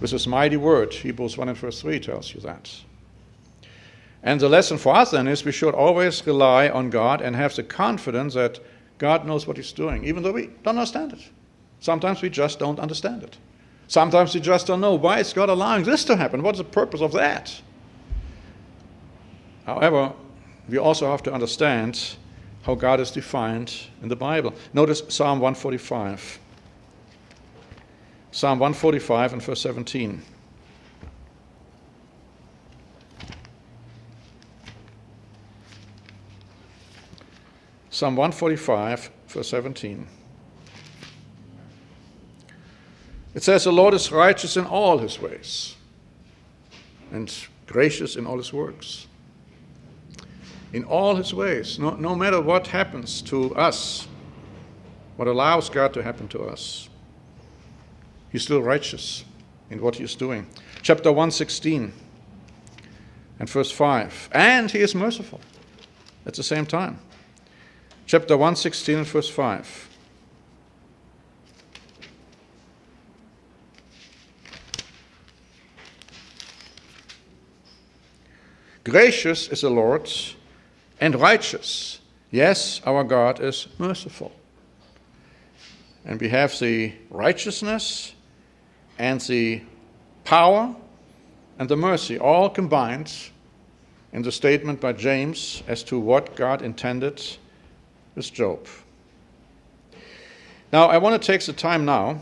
with his mighty word. Hebrews 1 and verse 3 tells you that. And the lesson for us then is we should always rely on God and have the confidence that God knows what he's doing, even though we don't understand it. Sometimes we just don't understand it. Sometimes we just don't know, why is God allowing this to happen? What's the purpose of that? However, we also have to understand how God is defined in the Bible. Notice Psalm 145. Psalm 145 and verse 17. Psalm 145, verse 17. It says, the Lord is righteous in all his ways and gracious in all his works. In all his ways, no matter what happens to us, what allows God to happen to us. He's still righteous in what he's doing. Chapter 116 and verse 5. And he is merciful at the same time. Chapter 116 and verse 5. Gracious is the Lord and righteous. Yes, our God is merciful. And we have the righteousness and the power and the mercy all combined in the statement by James as to what God intended with Job. Now, I want to take the time now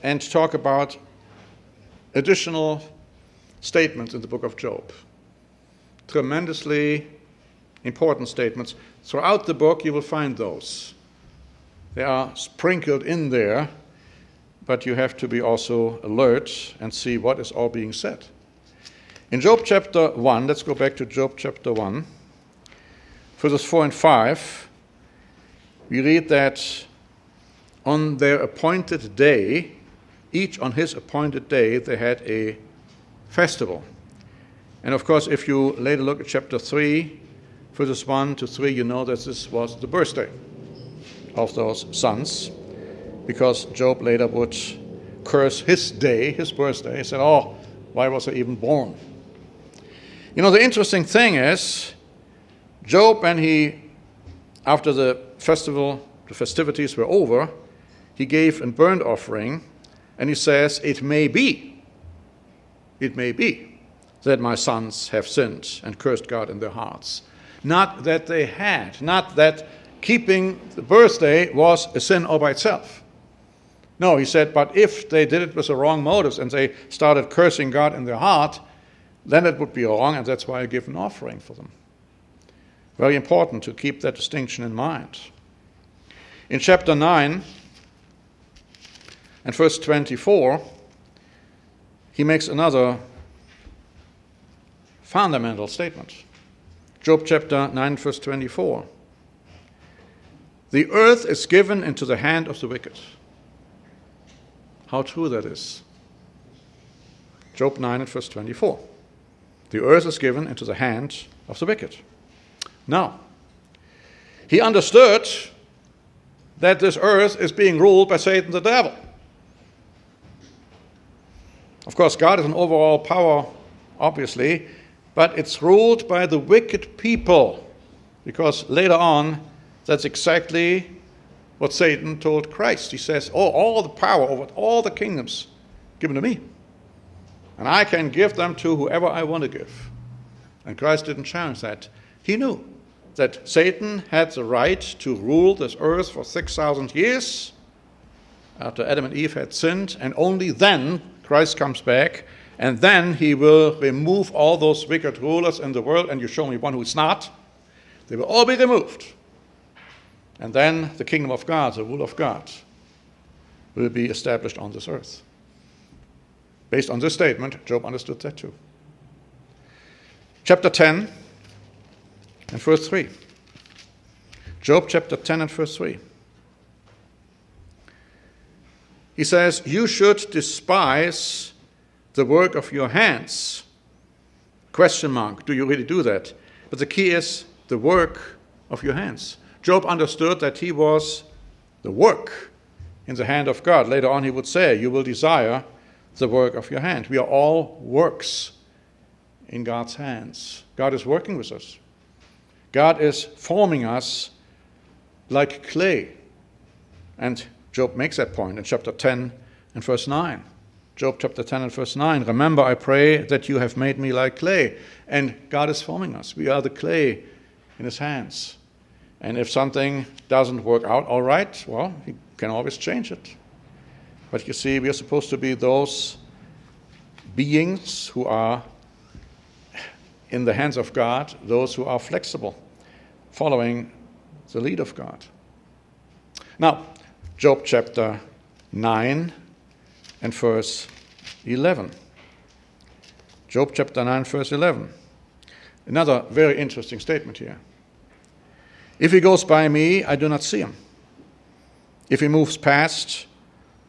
and talk about additional statements in the book of Job. Tremendously important statements. Throughout the book, you will find those. They are sprinkled in there, but you have to be also alert and see what is all being said. In Job chapter 1, let's go back to Job chapter 1, verses 4 and 5, we read that on their appointed day, each on his appointed day, they had a festival. And of course, if you later look at chapter 3, verses 1 to 3, you know that this was the birthday of those sons, because Job later would curse his day, his birthday. He said, oh, why was I even born? You know, the interesting thing is, Job, when after the festivities were over, he gave a burnt offering, and he says, it may be that my sons have sinned and cursed God in their hearts. Not that they had, not that keeping the birthday was a sin all by itself. No, he said, but if they did it with the wrong motives and they started cursing God in their heart, then it would be wrong, and that's why I give an offering for them. Very important to keep that distinction in mind. In chapter 9 and verse 24, he makes another fundamental statement. Job chapter 9, verse 24. The earth is given into the hand of the wicked. How true that is. Job 9 and verse 24. The earth is given into the hand of the wicked. Now, he understood that this earth is being ruled by Satan the devil. Of course, God is an overall power, obviously, but it's ruled by the wicked people, because later on, that's exactly what Satan told Christ. He says, oh, all the power over all the kingdoms given to me, and I can give them to whoever I want to give. And Christ didn't challenge that. He knew that Satan had the right to rule this earth for 6,000 years after Adam and Eve had sinned, and only then Christ comes back, and then he will remove all those wicked rulers in the world, and you show me one who's not. They will all be removed. And then the kingdom of God, the rule of God, will be established on this earth. Based on this statement, Job understood that too. Chapter 10 and verse 3. Job chapter 10 and verse 3. He says, you should despise the work of your hands. Question mark, do you really do that? But the key is the work of your hands. Job understood that he was the work in the hand of God. Later on he would say, you will desire the work of your hand. We are all works in God's hands. God is working with us. God is forming us like clay. And Job makes that point in chapter 10 and verse 9. Job chapter 10 and verse 9. Remember, I pray that you have made me like clay. And God is forming us. We are the clay in his hands. And if something doesn't work out all right, well, he can always change it. But you see, we are supposed to be those beings who are in the hands of God, those who are flexible, following the lead of God. Now, Job chapter 9 and verse 11. Job chapter 9, verse 11. Another very interesting statement here. If he goes by me, I do not see him. If he moves past,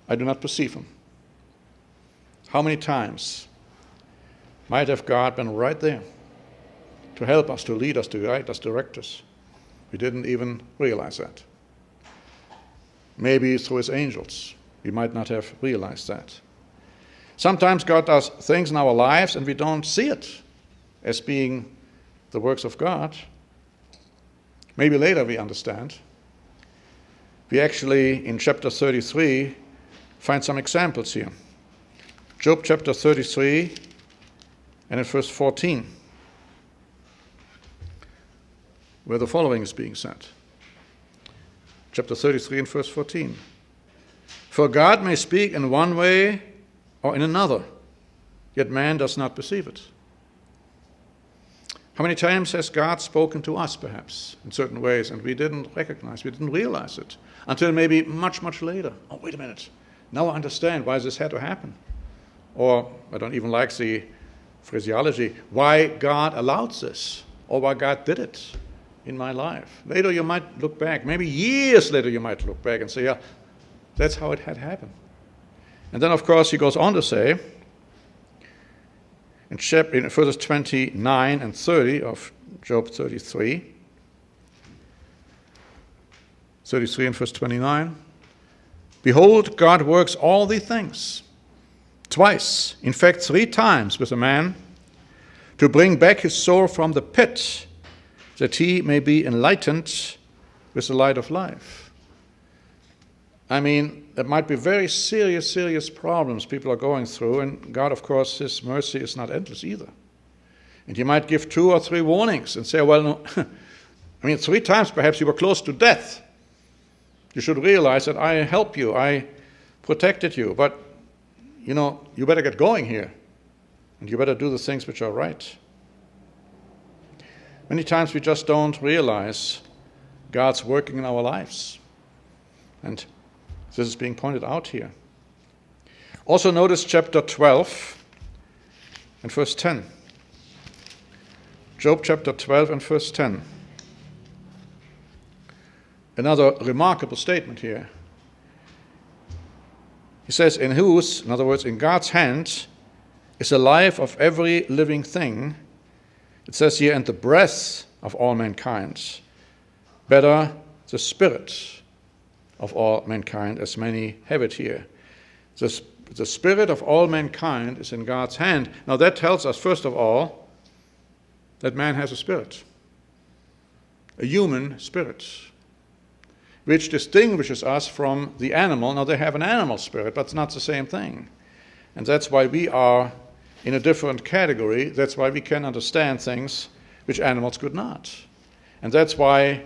I do not perceive him. How many times might have God been right there to help us, to lead us, to guide us, direct us? We didn't even realize that. Maybe through his angels. We might not have realized that. Sometimes God does things in our lives and we don't see it as being the works of God. Maybe later we understand. We actually, in chapter 33, find some examples here. Job chapter 33 and in verse 14, where the following is being said. Chapter 33 and verse 14. For God may speak in one way or in another, yet man does not perceive it. How many times has God spoken to us, perhaps, in certain ways, and we didn't recognize, we didn't realize it, until maybe much, much later. Oh, wait a minute. Now I understand why this had to happen. Or, I don't even like the phraseology, why God allowed this, or why God did it in my life. Later you might look back, maybe years later you might look back and say, yeah, that's how it had happened. And then, of course, he goes on to say, in verses 29 and 30 of Job 33 and verse 29, behold, God works all these things, twice, in fact 3 times with a man, to bring back his soul from the pit, that he may be enlightened with the light of life. I mean, there might be very serious problems people are going through, and God, of course, his mercy is not endless either. And he might give 2 or 3 warnings and say, well, no, I mean, 3 times perhaps you were close to death. You should realize that I helped you, I protected you, but, you better get going here, and you better do the things which are right. Many times we just don't realize God's working in our lives. And this is being pointed out here. Also notice chapter 12 and verse 10. Job chapter 12 and verse 10. Another remarkable statement here. He says, in other words, in God's hand is the life of every living thing. It says here, and the breath of all mankind, better the spirit of all mankind, as many have it here. The spirit of all mankind is in God's hand. Now that tells us, first of all, that man has a spirit, a human spirit, which distinguishes us from the animal. Now they have an animal spirit, but it's not the same thing. And that's why we are in a different category. That's why we can understand things which animals could not. And that's why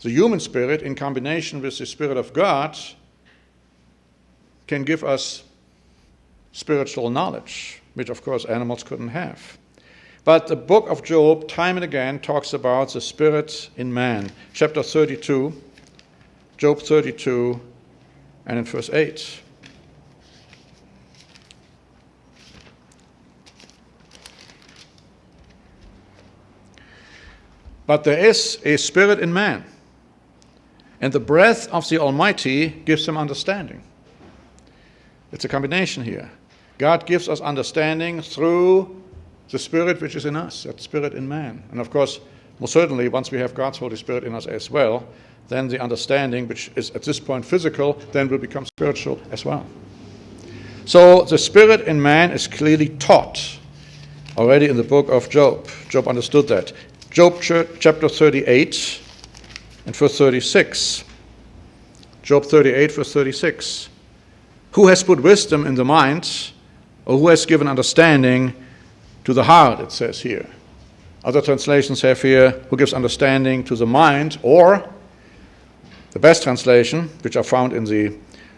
the human spirit, in combination with the Spirit of God, can give us spiritual knowledge, which, of course, animals couldn't have. But the book of Job, time and again, talks about the spirit in man. Chapter 32, Job 32, and in verse 8. But there is a spirit in man, and the breath of the Almighty gives him understanding. It's a combination here. God gives us understanding through the Spirit which is in us, that Spirit in man. And of course, most certainly, once we have God's Holy Spirit in us as well, then the understanding, which is at this point physical, then will become spiritual as well. So the Spirit in man is clearly taught already in the book of Job. Job understood that. Job chapter 38 and verse 36. Job 38, verse 36. Who has put wisdom in the mind, or who has given understanding to the heart, it says here. Other translations have here, who gives understanding to the mind, or the best translation, which are found in the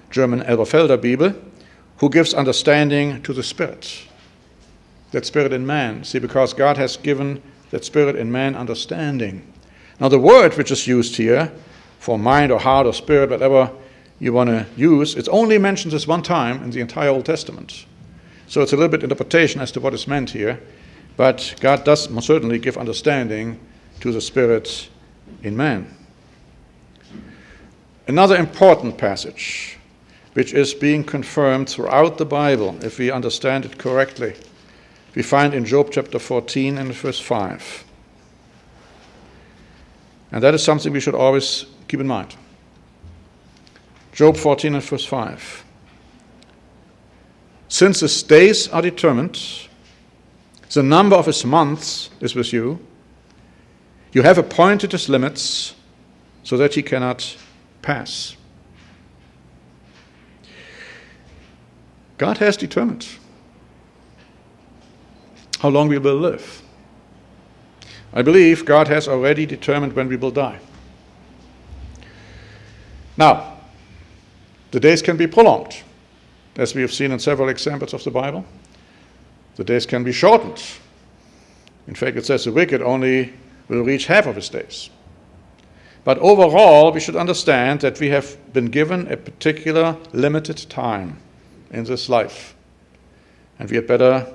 German Elberfelder Bible, who gives understanding to the Spirit. That Spirit in man. See, because God has given that Spirit in man understanding. Now the word which is used here for mind or heart or spirit, whatever you want to use, it's only mentioned this one time in the entire Old Testament. So it's a little bit interpretation as to what is meant here. But God does most certainly give understanding to the Spirit in man. Another important passage, which is being confirmed throughout the Bible, if we understand it correctly, we find in Job chapter 14 and verse 5. And that is something we should always keep in mind. Job 14 and verse 5. Since his days are determined, the number of his months is with you. You have appointed his limits so that he cannot pass. God has determined how long we will live. I believe God has already determined when we will die. Now, the days can be prolonged, as we have seen in several examples of the Bible. The days can be shortened. In fact, it says the wicked only will reach half of his days. But overall, we should understand that we have been given a particular limited time in this life. And we had better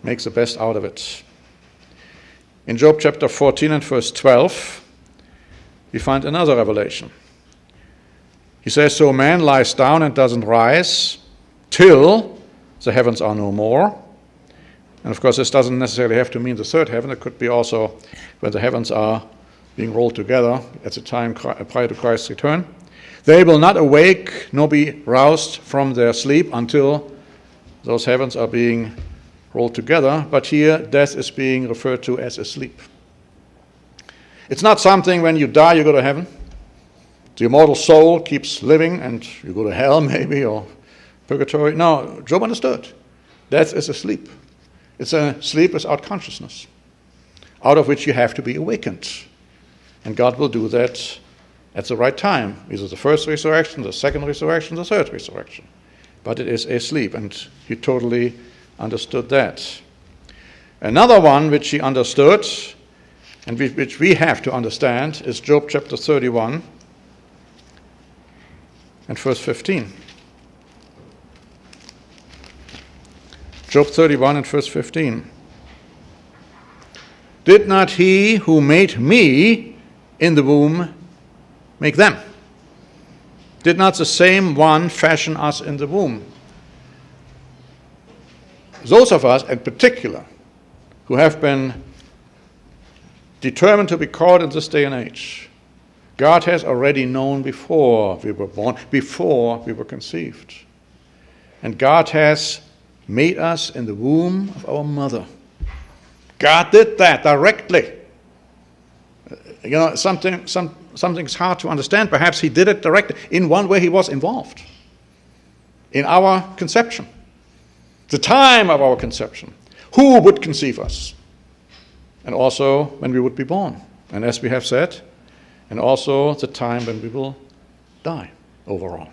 make the best out of it. In Job chapter 14 and verse 12, we find another revelation. He says, so man lies down and doesn't rise till the heavens are no more. And of course, this doesn't necessarily have to mean the third heaven. It could be also when the heavens are being rolled together at the time prior to Christ's return. They will not awake nor be roused from their sleep until those heavens are being rolled together. But here, death is being referred to as a sleep. It's not something when you die, you go to heaven. The immortal soul keeps living and you go to hell maybe or purgatory. No, Job understood. Death is a sleep. It's a sleep without consciousness, out of which you have to be awakened. And God will do that at the right time, either the first resurrection, the second resurrection, the third resurrection. But it is a sleep, and he totally understood that. Another one which he understood, and which we have to understand, is Job chapter 31 and verse 15. Job 31 and verse 15. Did not he who made me in the womb make them? Did not the same one fashion us in the womb? Those of us in particular who have been determined to be called in this day and age, God has already known before we were born, before we were conceived. And God has made us in the womb of our mother. God did that directly. Something's hard to understand. Perhaps he did it directly. In one way, he was involved in our conception, the time of our conception, who would conceive us, and also when we would be born. And as we have said, and also the time when we will die overall.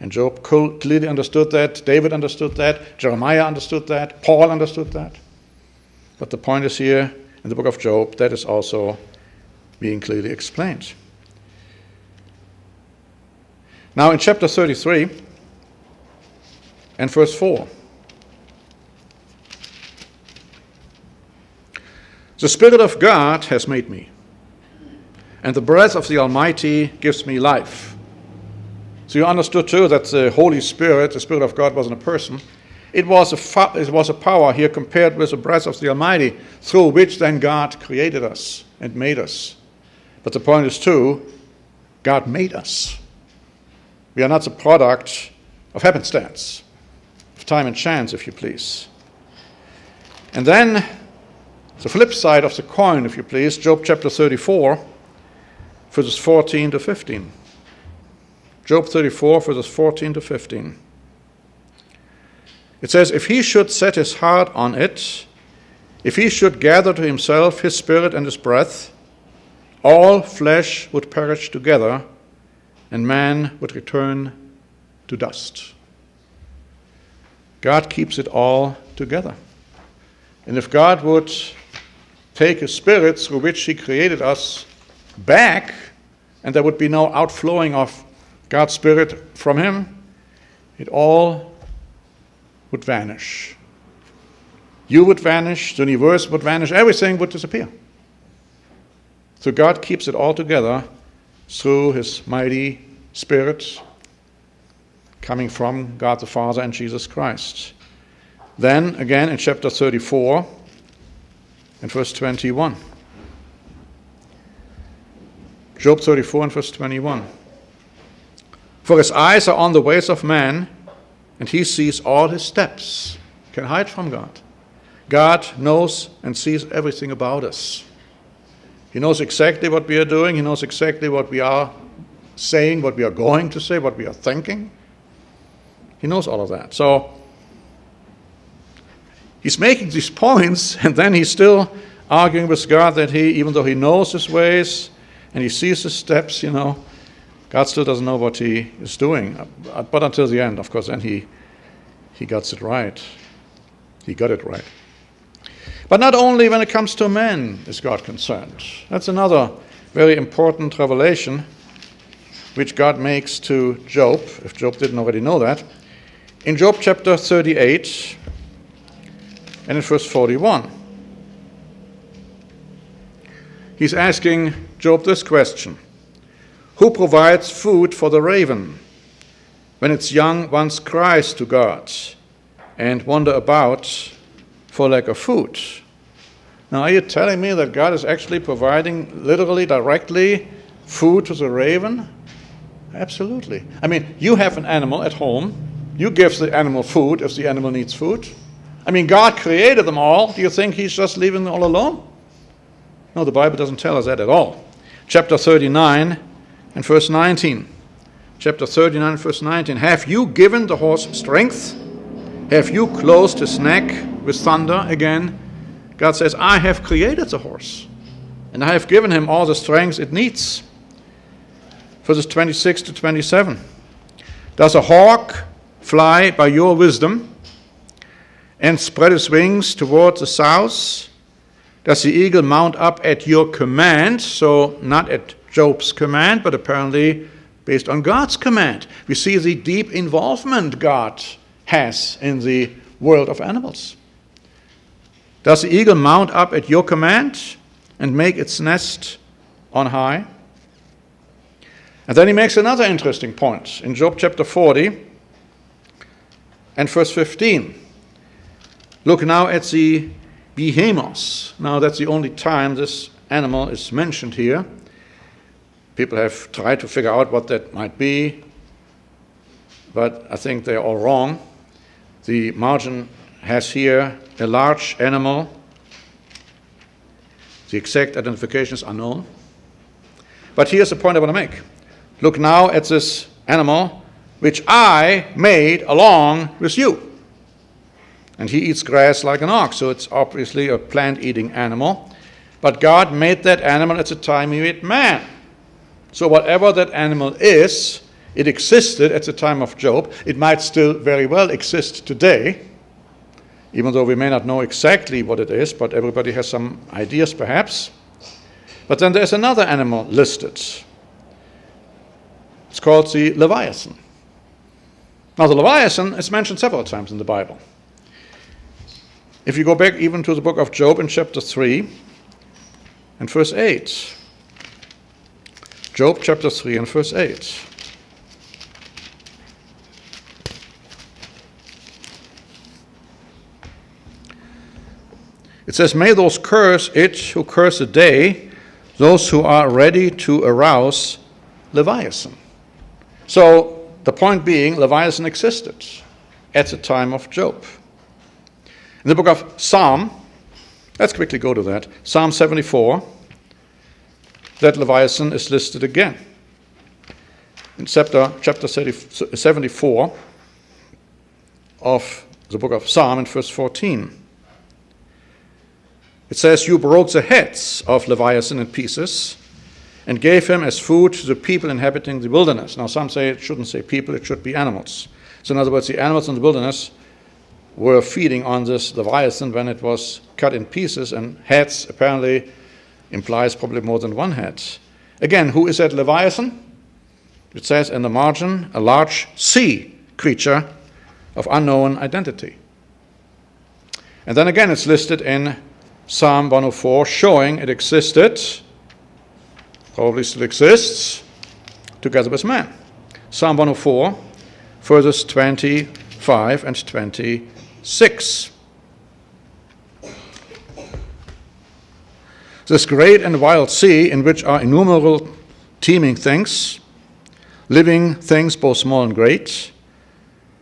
And Job clearly understood that. David understood that. Jeremiah understood that. Paul understood that. But the point is here in the book of Job, that is also being clearly explained. Now in chapter 33 and verse 4. The Spirit of God has made me, and the breath of the Almighty gives me life. So you understood too that the Holy Spirit, the Spirit of God, wasn't a person. It was a power here compared with the breath of the Almighty, through which then God created us and made us. But the point is too, God made us. We are not the product of happenstance, of time and chance, if you please. And then the flip side of the coin, if you please, Job chapter 34, verses 14 to 15. Job 34, verses 14 to 15. It says, if he should set his heart on it, if he should gather to himself his spirit and his breath, all flesh would perish together, and man would return to dust. God keeps it all together. And if God would take his spirit through which he created us back, and there would be no outflowing of God's Spirit from him, it all would vanish. You would vanish, the universe would vanish, everything would disappear. So God keeps it all together through his mighty Spirit coming from God the Father and Jesus Christ. Then again in chapter 34 and verse 21. Job 34 and verse 21. For his eyes are on the ways of man, and he sees all his steps. Can hide from God. God knows and sees everything about us. He knows exactly what we are doing. He knows exactly what we are saying, what we are going to say, what we are thinking. He knows all of that. So he's making these points, and then he's still arguing with God that even though he knows his ways and he sees his steps, God still doesn't know what he is doing. But until the end, of course, then he gets it right. He got it right. But not only when it comes to men is God concerned. That's another very important revelation which God makes to Job, if Job didn't already know that. In Job chapter 38 and in verse 41, he's asking Job this question: who provides food for the raven when its young ones cries to God and wander about for lack of food? Now, are you telling me that God is actually providing literally, directly, food to the raven? Absolutely. I mean, you have an animal at home. You give the animal food if the animal needs food. I mean, God created them all. Do you think he's just leaving them all alone? No, the Bible doesn't tell us that at all. Chapter 39 and verse 19. Chapter 39 verse 19. Have you given the horse strength? Have you closed his neck with thunder? Again, God says, I have created the horse, and I have given him all the strength it needs. Verses 26 to 27. Does a hawk fly by your wisdom and spread his wings toward the south? Does the eagle mount up at your command? So not at Job's command, but apparently based on God's command. We see the deep involvement God has in the world of animals. Does the eagle mount up at your command and make its nest on high? And then he makes another interesting point in Job chapter 40 and verse 15. Look now at the behemoths. Now that's the only time this animal is mentioned here. People have tried to figure out what that might be, but I think they're all wrong. The margin has here a large animal. The exact identification is unknown. But here's the point I want to make. Look now at this animal which I made along with you. And he eats grass like an ox, so it's obviously a plant-eating animal. But God made that animal at the time he made man. So whatever that animal is, it existed at the time of Job. It might still very well exist today, even though we may not know exactly what it is, but everybody has some ideas perhaps. But then there's another animal listed. It's called the Leviathan. Now the Leviathan is mentioned several times in the Bible. If you go back even to the book of Job in chapter 3 and verse 8. Job chapter 3 and verse 8. It says, may those curse it who curse the day, those who are ready to arouse Leviathan. So the point being, Leviathan existed at the time of Job. In the book of Psalm, let's quickly go to that. Psalm 74, that Leviathan is listed again. In chapter 74 of the book of Psalm in verse 14. It says, you broke the heads of Leviathan in pieces and gave him as food to the people inhabiting the wilderness. Now some say it shouldn't say people, it should be animals. So in other words, the animals in the wilderness were feeding on this Leviathan when it was cut in pieces, and heads apparently implies probably more than one head. Again, who is that Leviathan? It says in the margin, a large sea creature of unknown identity. And then again it's listed in Psalm 104, showing it existed, probably still exists, together with man. Psalm 104, verses 25 and 26. This great and wild sea, in which are innumerable teeming things, living things both small and great,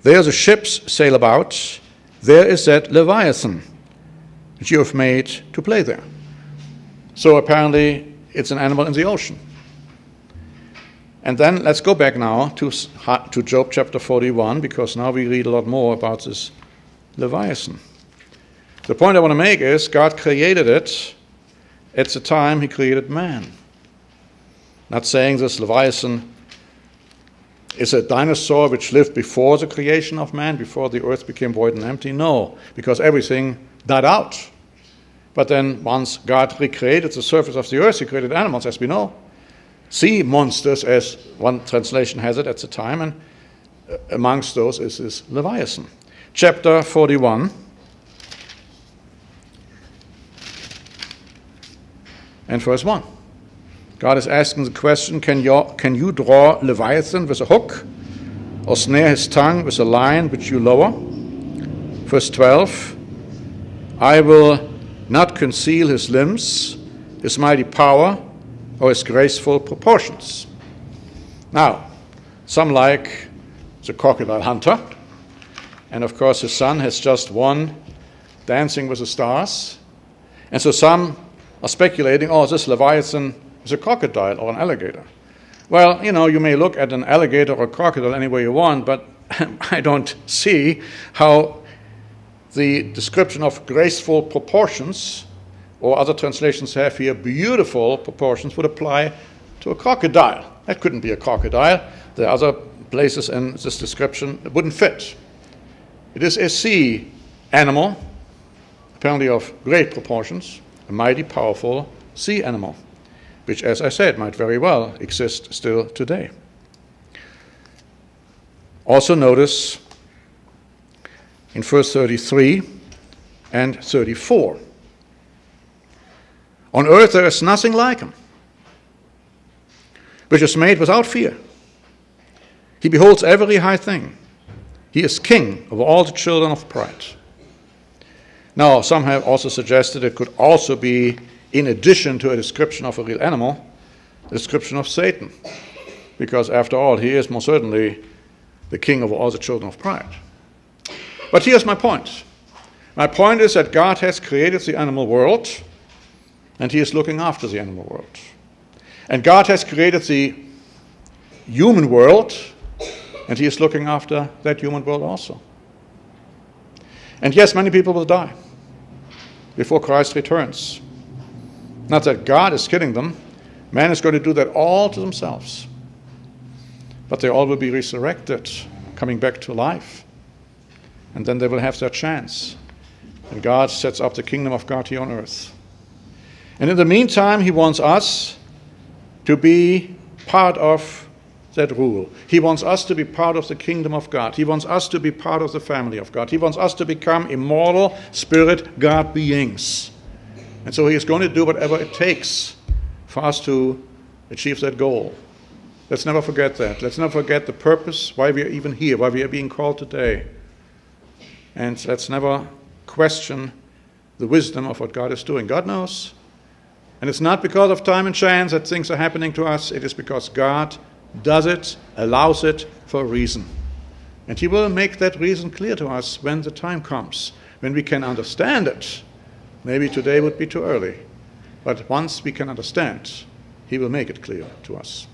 there the ships sail about, there is that Leviathan which you have made to play there. So apparently it's an animal in the ocean. And then let's go back now to Job chapter 41, because now we read a lot more about this Leviathan. The point I want to make is God created it at the time he created man. Not saying this Leviathan is a dinosaur which lived before the creation of man, before the earth became void and empty. No, because everything died out. But then once God recreated the surface of the earth, he created animals, as we know. Sea monsters, as one translation has it at the time, and amongst those is this Leviathan. Chapter 41. And verse 1. God is asking the question, can you draw Leviathan with a hook, or snare his tongue with a line which you lower? Verse 12. I will not conceal his limbs, his mighty power, or his graceful proportions. Now, some like the crocodile hunter, and of course his son has just won Dancing with the Stars, and so some are speculating, this Leviathan is a crocodile or an alligator. Well, you may look at an alligator or a crocodile any way you want, but I don't see how the description of graceful proportions, or other translations have here beautiful proportions, would apply to a crocodile. That couldn't be a crocodile. There are other places in this description that wouldn't fit. It is a sea animal, apparently of great proportions, a mighty, powerful sea animal, which, as I said, might very well exist still today. Also notice in verse 33 and 34, on earth there is nothing like him, which is made without fear. He beholds every high thing. He is king over all the children of pride. Now, some have also suggested it could also be, in addition to a description of a real animal, a description of Satan. Because after all, he is most certainly the king over all the children of pride. But here's my point. My point is that God has created the animal world, and he is looking after the animal world. And God has created the human world, and he is looking after that human world also. And yes, many people will die before Christ returns. Not that God is killing them. Man is going to do that all to themselves. But they all will be resurrected, coming back to life. And then they will have their chance. And God sets up the kingdom of God here on earth. And in the meantime, he wants us to be part of that rule. He wants us to be part of the kingdom of God. He wants us to be part of the family of God. He wants us to become immortal spirit God beings. And so he is going to do whatever it takes for us to achieve that goal. Let's never forget that. Let's never forget the purpose, why we are even here, why we are being called today. And let's never question the wisdom of what God is doing. God knows. And it's not because of time and chance that things are happening to us. It is because God does it, allows it for a reason. And he will make that reason clear to us when the time comes, when we can understand it. Maybe today would be too early. But once we can understand, he will make it clear to us.